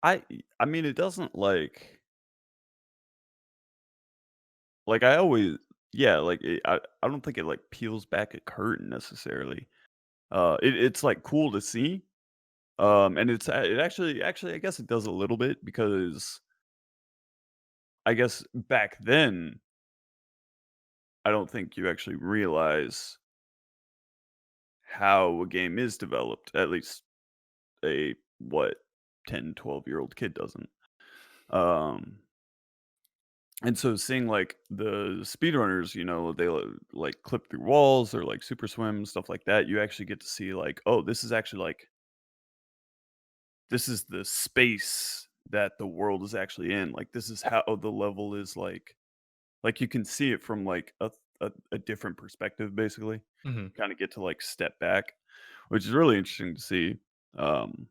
B: I I mean it doesn't like I always yeah like I don't think it like peels back a curtain necessarily. It's like cool to see. And it actually I guess it does a little bit because I guess back then I don't think you actually realize how a game is developed. At least a what 10, 12-year-old kid doesn't. Um And so seeing like the speedrunners, they like clip through walls or like super swim, stuff like that, you actually get to see like, oh, this is actually like this is the space that the world is actually in. Like this is how the level is like you can see it from like a different perspective, basically.
A: Mhm.
B: Kind of get to like step back, which is really interesting to see. Um,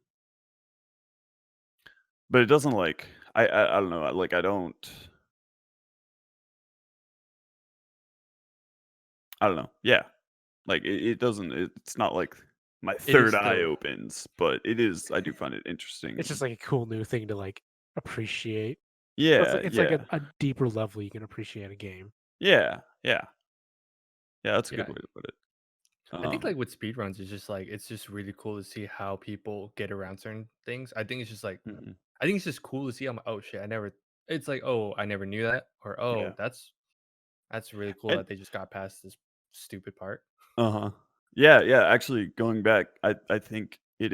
B: but it doesn't like I don't know, like I don't know. Yeah. Like, it doesn't it's not like my
A: It is
B: third eye
A: still
B: opens, but it is I do find it interesting
C: It's just
B: and
C: like a cool new thing to like appreciate. Or
B: yeah,
C: it's like
B: yeah.
C: a deeper level you can appreciate a game.
B: Yeah, yeah. Yeah, that's a good
A: yeah.
B: way to put it.
A: I think like
B: Um
A: with speedruns, it's just like it's just really cool to see how people get around certain things. I think it's just like
B: mhm,
A: I think it's just cool to see. I'm like, oh shit, I never. It's like, oh, I never knew that, or oh,
B: yeah.
A: that's really cool
B: And
A: that they just got past this stupid part.
B: uh-huh. Yeah, yeah, actually going back, I think it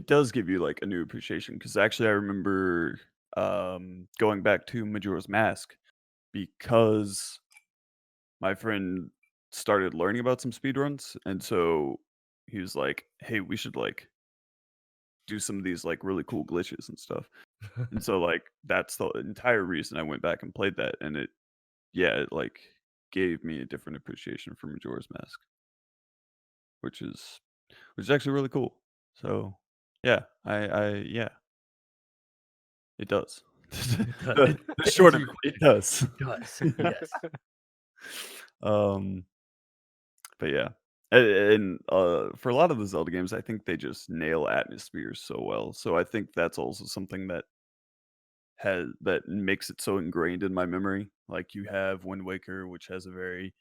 B: does give you, like, a new appreciation because actually I remember, going back to Majora's Mask because my friend started learning about some speedruns, and so he was like, "Hey, we should, like, do some of these, like, really cool glitches and stuff." And so, like, that's the entire reason I went back and played that, and it, like, gave me a different appreciation for Majora's Mask, which is actually really cool. So, yeah, yeah, it does.
A: It does.
B: The
A: To
B: short
A: answer
B: of
A: your
B: it
A: question,
B: does.
A: it does. Yes.
B: Um But yeah, and for a lot of the Zelda games, I think they just nail atmospheres so well. So I think that's also something that makes it so ingrained in my memory. Like you have Wind Waker, which has a very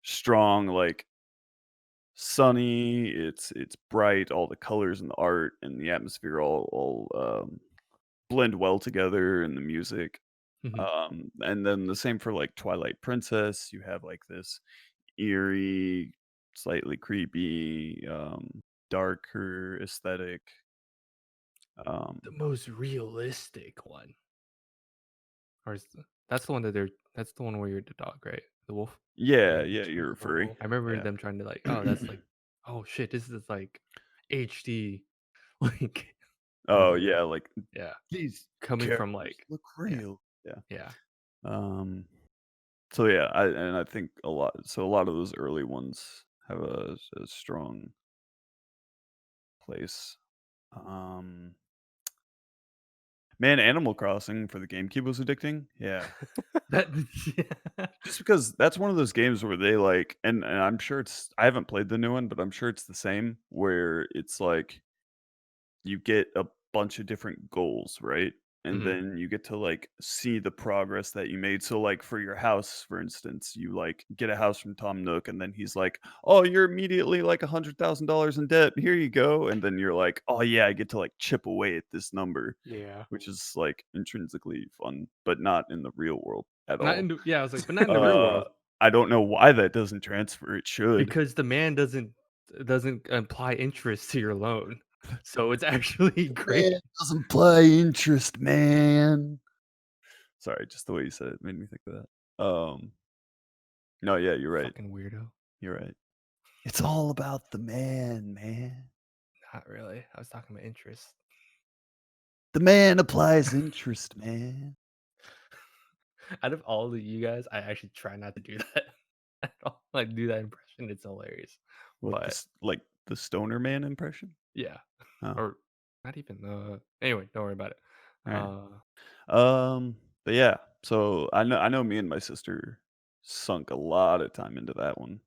B: strong, like sunny. It's bright. All the colors and the art and the atmosphere all blend well together, and the music.
A: Mhm.
B: And then the same for like Twilight Princess. You have like this eerie, slightly creepy, darker aesthetic. Um,
A: The most realistic one, or that's the one that that's the one where you're the dog, right? The wolf.
B: yeah,
C: Yeah,
B: yeah,
C: Shadow
B: you're a
C: of the
B: furry.
C: Wolf.
A: I remember
B: Yeah.
A: them trying to like, oh, that's like, oh shit, this is like HD, like
B: Oh
A: movie.
B: yeah, like
A: Yeah,
B: these
A: coming from
B: characters
A: like,
B: look
A: yeah,
B: real. Yeah.
A: yeah.
B: Um, so yeah, I think a lot of those early ones have a strong place. Um, man, Animal Crossing for the GameCube was addicting. Yeah.
A: That yeah.
B: Just because that's one of those games where they like and I'm sure I haven't played the new one, but I'm sure it's the same where it's like you get a bunch of different goals, right? and then you get to like see the progress that you made. So like for your house, for instance, you like get a house from Tom Nook, and then he's like, "Oh, you're immediately like $100,000 in debt. Here you go." And then you're like, "Oh yeah, I get to like chip away at this number,"
C: Yeah.
B: which is like intrinsically fun, but not in the real world at
A: Not
B: all.
A: in yeah, I was like, but not in the real world
B: I don't know why that doesn't transfer. It should.
A: because the man doesn't apply interest to your loan, so it's actually great.
B: Man doesn't play interest, man. Sorry, just the way you said it made me think of that. No, yeah, you're right.
A: Fucking weirdo.
B: You're right. It's all about the man.
A: Not really. I was talking about interest.
B: The man applies interest, man.
A: Out of all of you guys, I actually try not to do that at all. Like do that impression. It's hilarious.
B: What
A: But
B: this like the stoner man impression?
A: yeah,
B: Oh,
A: or not even. Anyway, don't worry about it.
B: all
A: Uh,
B: right. But yeah, so I know me and my sister sunk a lot of time into that one.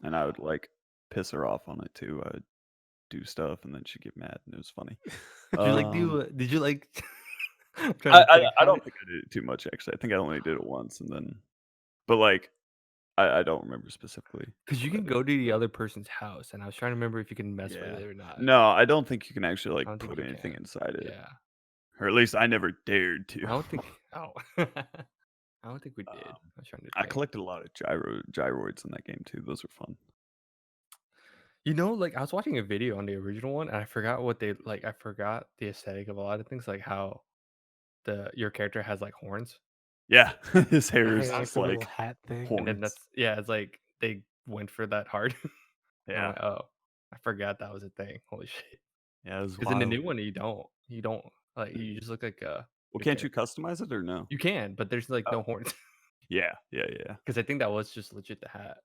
B: And I would like piss her off on it too. I would do stuff and then she'd get mad and it was funny.
A: did you like
B: Um
A: do? Did you like? I'm trying to think.
B: I don't think I did it too much actually. I think I only did it once and then but like I don't remember specifically
A: Because you
B: what I
A: can
B: did.
A: go to the other person's house, and I was trying to remember if you can mess with
B: Yeah.
A: it or not.
B: No, I don't think you can actually
A: I
B: like
A: don't think
B: put
A: you
B: anything
A: can.
B: inside it.
A: Yeah,
B: Or at least I never dared
A: I
B: to.
A: don't think. Oh, I don't think we did. I was trying to
B: I
A: think.
B: collected a lot of gyroids in that game too. Those were fun.
A: You know, like I was watching a video on the original one, and I forgot what they like. I forgot the aesthetic of a lot of things, like how your character has like horns,
B: Yeah, his hair is
C: Yeah, like
B: just
C: the little
B: like
C: hat thing.
A: and then
B: horns.
A: it's like they went for that hard. And I'm
B: Yeah,
A: like, oh, I forgot that was a thing. Holy shit!
B: yeah, it was
A: Because in the
B: wild.
A: new one, you don't like you just look like
B: Well,
A: your
B: can't you
A: character.
B: customize it or no?
A: You can, but there's like no
B: Oh,
A: horns.
B: yeah.
A: Because I think that was just legit the hat.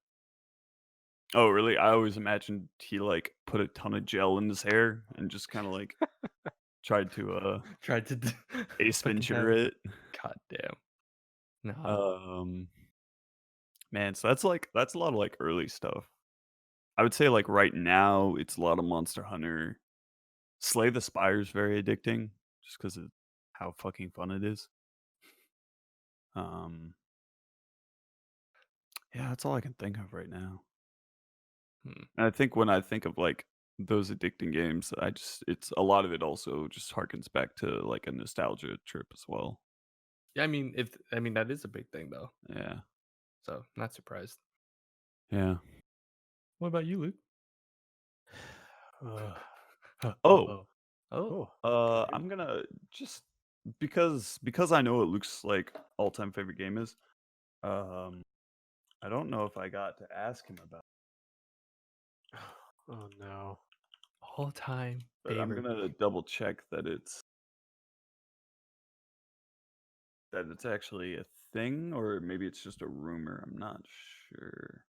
B: Oh, really? I always imagined he like put a ton of gel in his hair and just kind of like tried to
A: Tried to
B: ace
A: put the
B: venture
A: hat.
B: it.
A: God damn. No.
B: Um, Man, so that's a lot of like early stuff. I would say like right now it's a lot of Monster Hunter. Slay the Spire is very addicting just because of how fucking fun it is. Um, yeah, that's all I can think of right now.
A: Hmm.
B: And I think when I think of like those addicting games, it's a lot of it also just harkens back to like a nostalgia trip as well.
A: Yeah, I mean that is a big thing though.
B: Yeah.
A: So not surprised.
B: Yeah.
A: What about you, Luke?
C: Uh,
B: Oh,
A: Oh,
C: oh,
B: I'm gonna just because I know what Luke's like all-time favorite game is. Um, I don't know if I got to ask him about,
C: oh no.
A: all time
B: but I'm
A: favorite.
B: gonna double check that it's actually a thing, or maybe it's just a rumor. I'm not sure.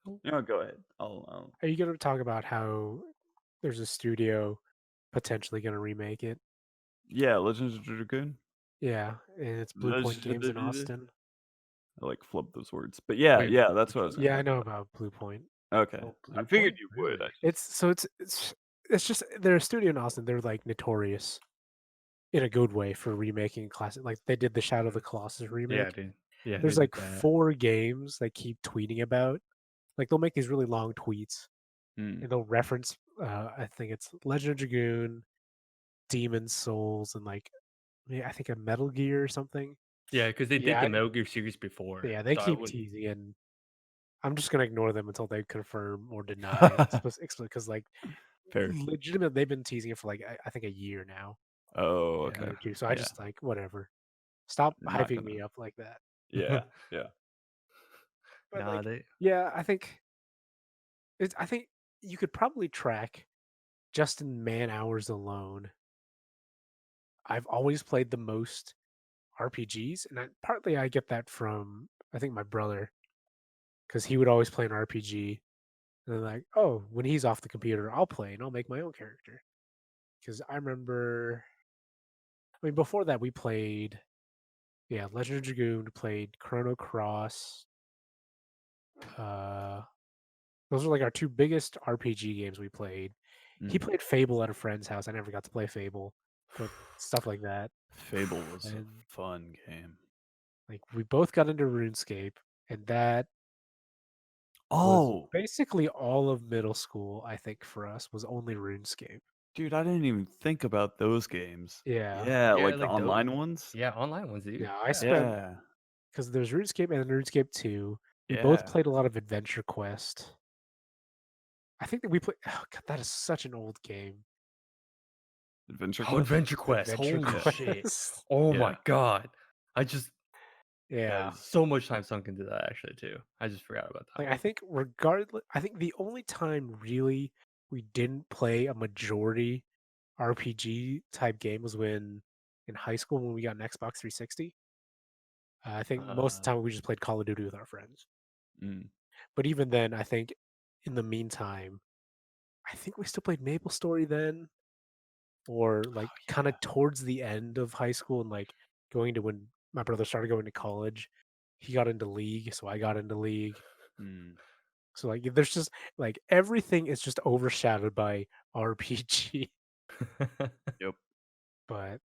A: Oh,
B: You know, go ahead. I'll
C: Are you going to talk about how there's a studio potentially going to remake it?
B: yeah, Legends of Dragoon.
C: Yeah, and it's Blue Point Games in Austin.
B: I like flub those words, but yeah,
A: wait,
B: yeah, that's
A: which
B: what I was
A: one?
B: gonna
C: Yeah, I
B: talk
C: know
B: about.
C: about Blue Point.
B: Okay,
A: Oh,
B: I
A: Blue
B: figured
A: Point?
B: you would.
A: Really?
C: It's just they're a studio in Austin. They're like notorious in a good way for remaking classic. Like they did the Shadow of the Colossus
A: Yeah,
C: remake.
A: dude. Yeah, they
C: There's
A: did
C: like
A: that.
C: 4 games they keep tweeting about. Like they'll make these really long tweets
B: Hmm.
C: and they'll reference. I think it's Legend of Dragoon, Demon Souls, and like I think a Metal Gear or something.
A: Yeah, because they did
C: Yeah,
A: the Metal Gear series before,
C: yeah, they
A: so I
C: keep
A: wouldn't.
C: teasing, and I'm just gonna ignore them until they confirm or deny because like
B: Fair.
C: legitimate, they've been teasing it for like I think a year now,
B: Oh,
A: Yeah.
B: okay.
C: or two. So I
B: Yeah,
C: just like whatever. Stop
B: not
C: hyping
B: gonna.
C: me up like that.
B: Yeah, yeah.
C: But
A: Nah,
C: like,
A: they.
C: yeah, I think you could probably track just in man hours alone. I've always played the most RPGs, and partly I get that from I think my brother because he would always play an RPG, and then like, oh, when he's off the computer, I'll play and I'll make my own character. Because I remember, I mean, before that we played, yeah, Legend of Dragoon, played Chrono Cross. Uh, those are like our 2 biggest RPG games we played. He
B: Mm.
C: played Fable at a friend's house. I never got to play Fable. but stuff like that.
B: Fable was a
C: And
B: fun game.
C: like we both got into RuneScape, and that was
B: Oh,
C: basically all of middle school. I think for us was only RuneScape.
B: dude, I didn't even think about those games.
C: Yeah,
B: Yeah,
A: Yeah,
B: like the
A: like those.
B: online ones.
A: Yeah, online ones, dude.
C: yeah. I
A: Yeah.
C: spent
B: Yeah,
C: because there's RuneScape and then RuneScape 2. We both
B: yeah.
C: played a lot of Adventure Quest. I think that we played. Oh god, that is such an old game.
B: Adventure
A: Oh,
B: Quest.
A: Adventure Quest.
C: Adventure
A: Holy
B: Yeah,
A: shit.
C: Quest.
A: Oh
B: yeah.
A: my god. I just
C: Yeah.
A: so much time sunk into that actually too. I just forgot about that
C: Like I
A: one.
C: think regardless, I think the only time really we didn't play a majority RPG type game was when in high school when we got an Xbox 360. I think most of the
B: Uh,
C: time we just played Call of Duty with our friends.
B: mm.
C: But even then, I think in the meantime, I think we still played Maple Story then, or like
B: Oh
C: kind
B: yeah.
C: of towards the end of high school and like going to when my brother started going to college. He got into League, so I got into League.
B: Mm.
C: So like there's just like everything is just overshadowed by RPG.
B: Yep.
C: But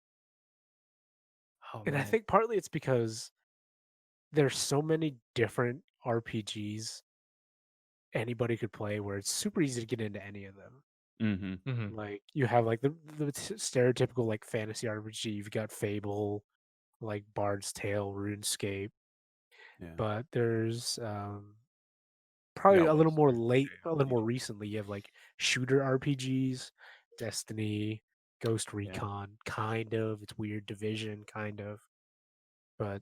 A: Oh
C: and I
A: man.
C: think partly it's because there's so many different RPGs anybody could play where it's super easy to get into any of them.
B: Mm-hmm.
A: Hmm.
C: Like you have like the stereotypical like fantasy RPG. You've got Fable, like Bard's Tale, RuneScape,
B: Yeah.
C: but there's
B: You
C: probably
B: got
C: a little more
B: Western
C: late, a little more
B: JRPG.
C: recently. You have like shooter RPGs, Destiny, Ghost
B: Yeah.
C: Recon, kind of. It's weird Division, kind of. But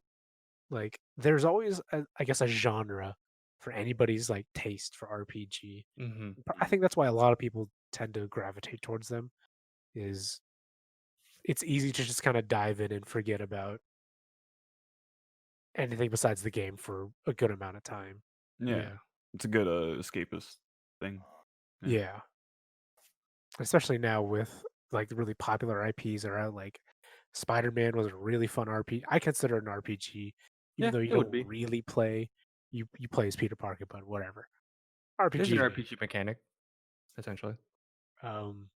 C: like, there's always, I guess, a genre for anybody's like taste for RPG.
A: Hmm.
C: I
B: Mm.
C: think that's why a lot of people tend to gravitate towards them. Is it's easy to just kind of dive in and forget about anything besides the game for a good amount of time.
B: Yeah.
A: Yeah.
B: It's a good escapist thing. Yeah.
C: Yeah, especially now with like the really popular IPs that are out. Like Spider-Man was a really fun RPG. I consider it an RPG, even
A: Yeah,
C: though you
A: it would
C: don't
A: be.
C: really play. You play as Peter Parker, but whatever.
A: There's an
C: RPG.
A: RPG mechanic, essentially.
C: Um,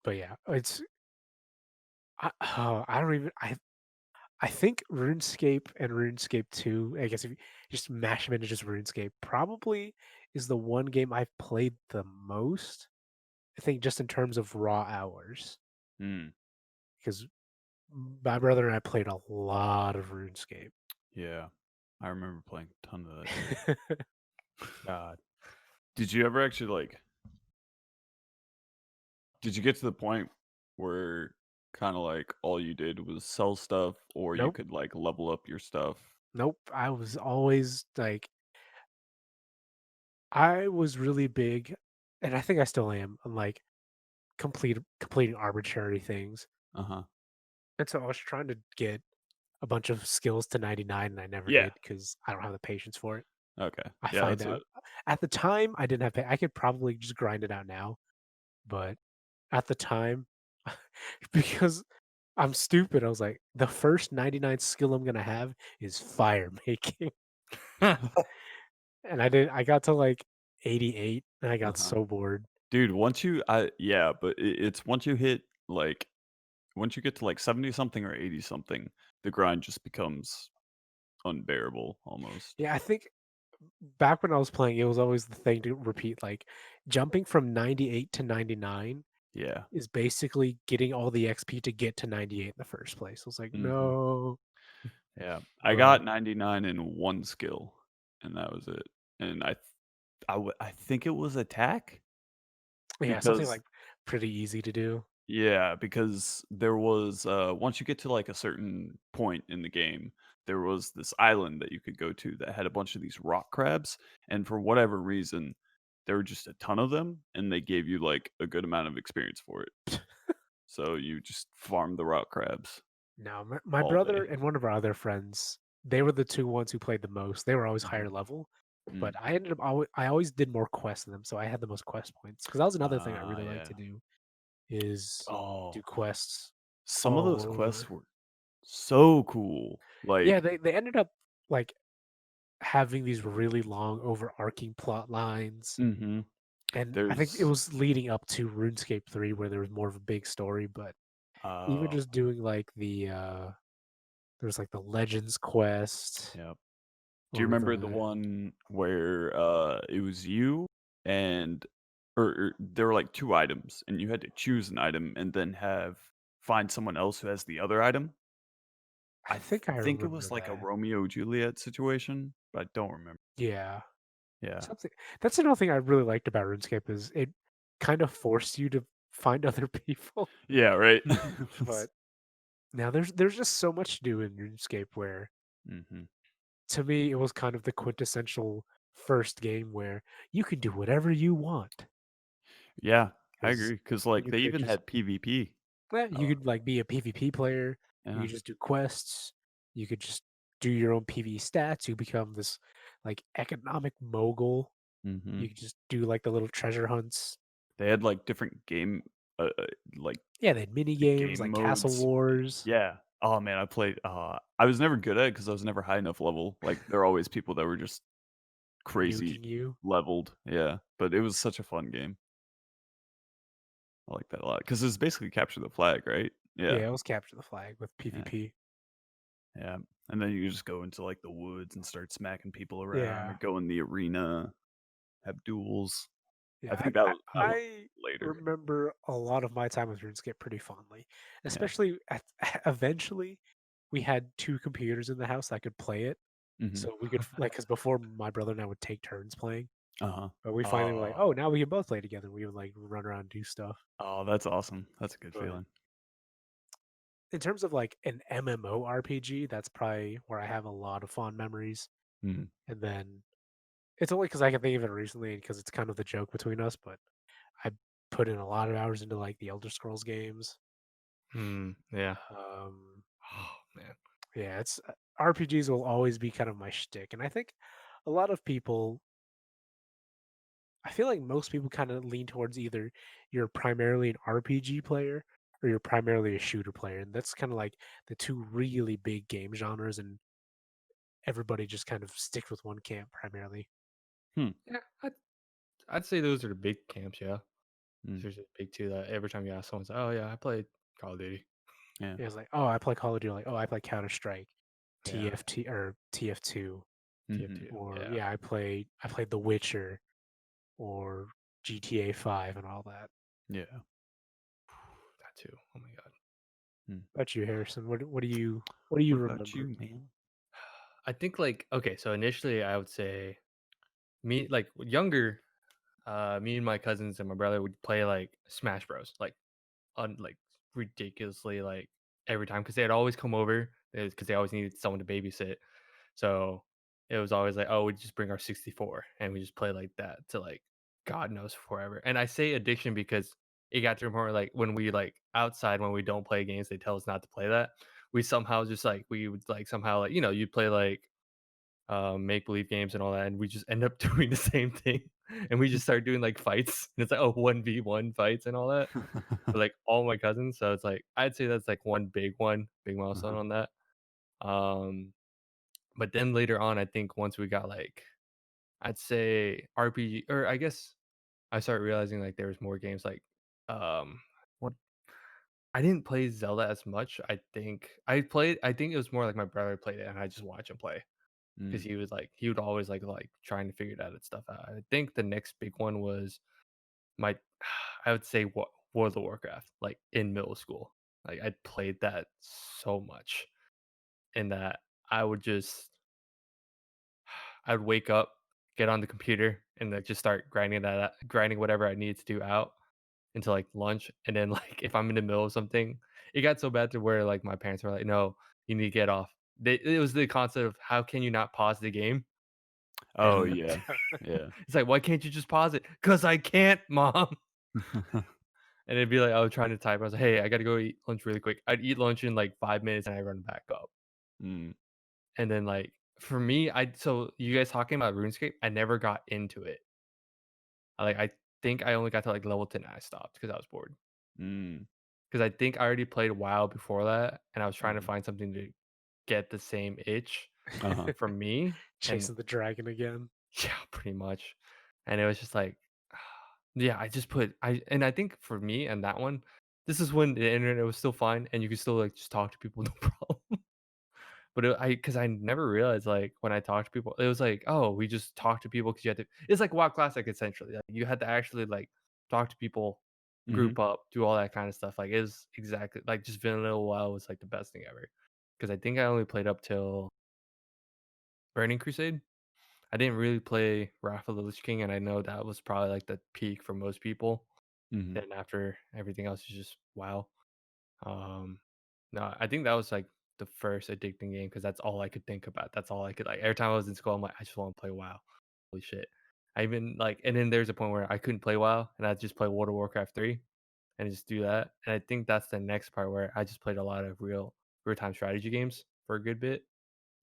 C: but yeah, it's I don't even I think RuneScape and RuneScape 2, I guess if you just mash them into just RuneScape, probably is the one game I've played the most. I think just in terms of raw hours,
B: Mm.
C: because my brother and I played a lot of RuneScape.
B: Yeah. I remember playing a ton of that shit. God. Did you ever actually like did you get to the point where kind of like all you did was sell stuff or you
C: Nope,
B: could like level up your stuff?
C: nope. I was always like, I was really big, and I think I still am, on like completing arbitrary things.
B: Uh-huh.
C: And so I was trying to get a bunch of skills to 99, and I never
B: Yeah.
C: did because I don't have the patience for it.
B: Okay.
C: I
B: Yeah,
C: find
B: that's it.
C: out at the time I didn't have I could probably just grind it out now, but at the time, because I'm stupid, I was like, the first 99 skill I'm gonna have is fire making. And I got to like 88 and I got
B: Uh-huh.
C: so bored.
B: Dude, once you I yeah, but it's once you hit like once you get to like 70 something or 80 something, the grind just becomes unbearable almost.
C: Yeah, I think back when I was playing, it was always the thing to repeat, like jumping from 98 to 99
B: Yeah.
C: is basically getting all the XP to get to 98 in the first place. I was like,
B: Mhm.
C: no.
B: Yeah. I
C: But
B: got 99 in one skill and that was it. And I think it was attack
C: yeah, something
B: because
C: like pretty easy to do.
B: yeah, because there was once you get to like a certain point in the game, there was this island that you could go to that had a bunch of these rock crabs, and for whatever reason, there were just a ton of them, and they gave you like a good amount of experience for it. So you just farmed the rock crabs
C: No, my
B: all
C: brother
B: day.
C: and one of our other friends, they were the two ones who played the most. They were always
B: Mhm.
C: higher level, but
B: Mm.
C: I always did more quests than them, so I had the most quest points. Because that was another thing I
B: Ah,
C: really like
B: yeah.
C: to do is do
B: Oh,
C: quests
B: some of
C: all
B: those quests
C: over.
B: were so cool.
C: Yeah,
B: Like,
C: they ended up like having these really long overarching plot lines.
B: hmm
C: And I think it
B: there's
C: was leading up to RuneScape 3 where there was more of a big story, but Even
B: Oh,
C: just doing like there's like the Legends quest
B: yeah. Do you
C: or
B: remember the
C: the
B: one where it was you and or there were like two items and you had to choose an item and then have find someone else who has the other item?
C: I think I
B: Think it
C: remember
B: was like a
C: that.
B: Romeo Juliet situation, but I don't remember.
C: Yeah.
B: Yeah.
C: Something that's another thing I really liked about RuneScape is it kind of forced you to find other people.
B: Yeah, right.
C: But now there's just so much to do in RuneScape where
B: Hmm.
C: to me it was kind of the quintessential first game where you can do whatever you want
B: Yeah, I
C: because
B: agree. Cause like
C: you
B: they
C: could
B: even
C: just
B: had PvP.
C: you
B: Uh,
C: could like be a PvP player, you
B: yeah.
C: could just do quests, you could just do your own PvE stats, you become this like economic mogul.
B: Hmm.
C: You could just do like the little treasure hunts.
B: They had like different game, like
C: Yeah, they had mini
B: the
C: games
B: game
C: like Castle
B: modes.
C: Wars,
B: Yeah. Oh man, I played. I was never good at it because I was never high enough level. Like there are always people that were just crazy
C: nuking you.
B: leveled. Yeah, but it was such a fun game. I like that a lot because it's basically capture the flag, right? Yeah,
C: Yeah, it was Capture the Flag with
B: yeah,
C: PvP.
B: yeah. And then you just go into like the woods and start smacking people around, or
C: Yeah,
B: go in the arena, have duels. I
C: yeah.
B: think that was
C: I
B: later.
C: remember a lot of my time with RuneScape pretty fondly,
B: Yeah.
C: especially eventually we had two computers in the house that could play it,
B: Hmm.
C: so we could like because before my brother and I would take turns playing,
B: Uh huh.
C: but we finally were like,
B: Oh,
C: oh, now we can both play together. We would like run around and do stuff.
B: oh, that's awesome. That's a good
C: But
B: feeling.
C: in terms of like an MMORPG, that's probably where I have a lot of fond memories.
B: Mm.
C: And then it's only because I can think of it recently and because it's kind of the joke between us, but I put in a lot of hours into like the Elder Scrolls games.
A: Yeah.
C: Um,
A: Oh man.
C: yeah, it's RPGs will always be kind of my shtick, and I think a lot of people. I feel like most people kind of lean towards either you're primarily an RPG player or you're primarily a shooter player, and that's kind of like the two really big game genres, and everybody just kind of sticks with one camp primarily.
B: Hmm.
A: Yeah, I'd say those are the big camps. Yeah,
B: Mm.
A: there's a big two that every time you ask someone, say, "Oh yeah, I played Call of Duty."
B: Yeah.
C: Yeah, it's like, oh, I play Call of Duty, like, oh, I play Counter Strike,
A: Yeah,
C: TFT or TF2,
B: Hmm.
A: TF2.
C: or
A: Yeah,
C: yeah, I played The Witcher or GTA 5 and all that.
B: Yeah.
A: that too. Oh my god.
B: Mm.
C: How about you, Harrison? What do you
B: What about
C: remember?
B: you, man?
A: I think like okay, so initially I would say me like younger, me and my cousins and my brother would play like Smash Bros. Like ridiculously like every time because they'd always come over because they always needed someone to babysit. So it was always like, oh, we just bring our 64 and we just play like that to like God knows forever. And I say addiction because it got to a point where like when we like outside when we don't play games, they tell us not to play that. We somehow just like we would like somehow like you'd play like make believe games and all that, and we just end up doing the same thing. And we just start doing like fights. And it's like, oh, 1v1 fights and all that for like all my cousins. So it's like I'd say that's like one, big milestone
B: Uh-huh.
A: on that. Um, but then later on, I think once we got like I'd say RPG, or I guess I started realizing like there was more games like what I didn't play Zelda as much. I think it was more like my brother played it and I just watch him play because
B: Mm.
A: he would always like trying to figure that stuff out. I think the next big one was my I would say what World of Warcraft, like in middle school. Like I played that so much and that I would just I'd wake up, get on the computer, and then just start grinding whatever I needed to do out until like lunch. And then like if I'm in the middle of something, it got so bad to where like my parents were like, "No, you need to get off." It was the concept of how can you not pause the game?
B: Oh
A: And
B: yeah. Yeah.
A: it's like, why can't you just pause it? Cause I can't, mom. And it'd be like I was trying to type. I was like, hey, I gotta go eat lunch really quick. I'd eat lunch in like 5 minutes and I run back up.
B: Mm.
A: And then like for me, so you guys talking about RuneScape, I never got into it. I think I only got to like level 10 and I stopped because I was bored.
B: Mm.
A: Because I think I already played WoW before that, and I was trying to
B: Mhm.
A: find something to get the same itch
B: Uh-huh.
A: from me. And
C: Chasing the dragon again.
A: yeah, pretty much. And it was just like, yeah, I just put I and I think for me and that one, this is when the internet was still fine and you could still like just talk to people no problem. But because I never realized like when I talked to people, it was like, oh, we just talk to people because you had to. It's like WoW Classic essentially. Like, you had to actually like talk to people,
B: Mm-hmm.
A: group up, do all that kind of stuff. Like it was exactly like just Vanilla WoW was like the best thing ever. Because I think I only played up till Burning Crusade. I didn't really play Wrath of the Lich King, and I know that was probably like the peak for most people.
B: Mm-hmm.
A: Then after everything else is just WoW. Um, no, I think that was like the first addicting game because that's all I could think about. That's all I could like. Every time I was in school, I'm like, I just want to play WoW. Holy shit! I even like, and then there's a point where I couldn't play WoW, and I just play World of Warcraft 3, and just do that. And I think that's the next part where I just played a lot of real time strategy games for a good bit.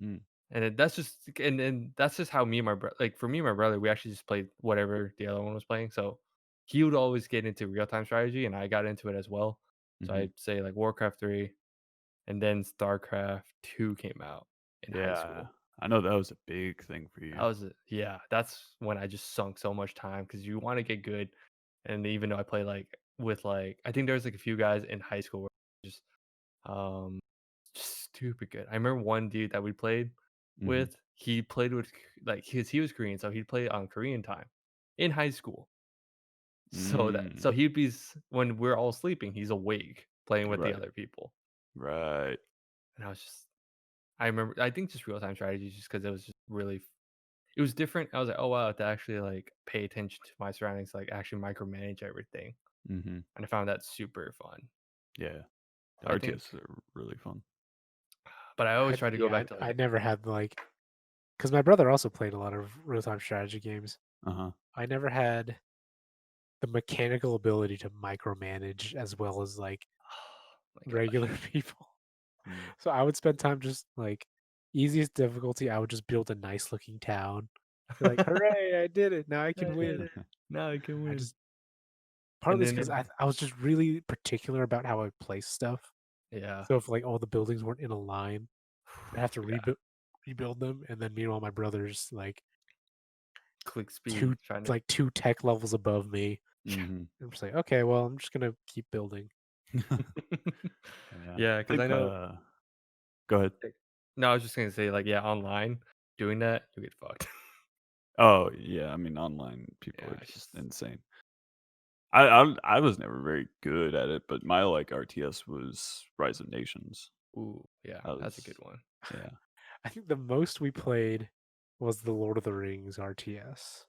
B: Mm.
A: And that's just and that's just how me and my brother, like for me and my brother, we actually just played whatever the other one was playing. So he would always get into real time strategy, and I got into it as well. So
B: Mm-hmm.
A: I'd say like Warcraft 3, and then StarCraft 2 came out in high
B: Yeah,
A: school.
B: I know that was a big thing for
A: That
B: you.
A: was yeah, that's when I just sunk so much time because you want to get good. And even though I play like with like I think there was like a few guys in high school where just um just stupid good. I remember one dude that we played
B: Mm-hmm.
A: with, he played with like he was Korean, so he'd play on Korean time in high school. So
B: Mm.
A: he'd be when we're all sleeping, he's awake playing with the
B: Right.
A: other people.
B: Right.
A: And I was just I remember I think just real time strategy just because it was just really it was different. I was like, oh wow, to actually like pay attention to my surroundings, like actually micromanage everything.
B: Mm-hmm.
A: And I found that super fun.
B: Yeah.
A: So I think
B: RTS are really fun.
A: but I always try to go
C: Yeah,
A: back to
C: I
A: like
C: never had like, because my brother also played a lot of real time strategy games.
B: Uh-huh.
C: I never had the mechanical ability to micromanage as well as like
A: oh my
C: regular
A: gosh.
C: people.
B: Mm.
C: So I would spend time just like easiest difficulty. I would just build a nice looking town. Be like, hooray! I did it. Now I can
A: I did
C: win.
A: it. Now I can
C: I
A: win.
C: just
A: And
C: partly it's
A: then
C: because I was just really particular about how I place stuff.
A: yeah.
C: So if like all the buildings weren't in a line, I'd have to
A: Yeah.
C: rebuild them. And then meanwhile, my brother's like
A: Click speed
C: two
A: trying to
C: like two tech levels above me.
B: Mm-hmm.
C: I'm just like, okay, well, I'm just gonna keep building.
B: Yeah.
A: yeah,
B: I
A: because
B: think
A: I know
B: go ahead.
A: no, I was just gonna say like yeah, online doing that, you get fucked.
B: Oh, yeah, I mean online people
A: yeah,
B: are
A: it's
B: just
A: just
B: insane. I was never very good at it, but my like RTS was Rise of Nations.
A: ooh, yeah,
B: That
A: that's a good
B: was
A: one.
B: yeah.
C: I think the most we played was the Lord of the Rings RTS.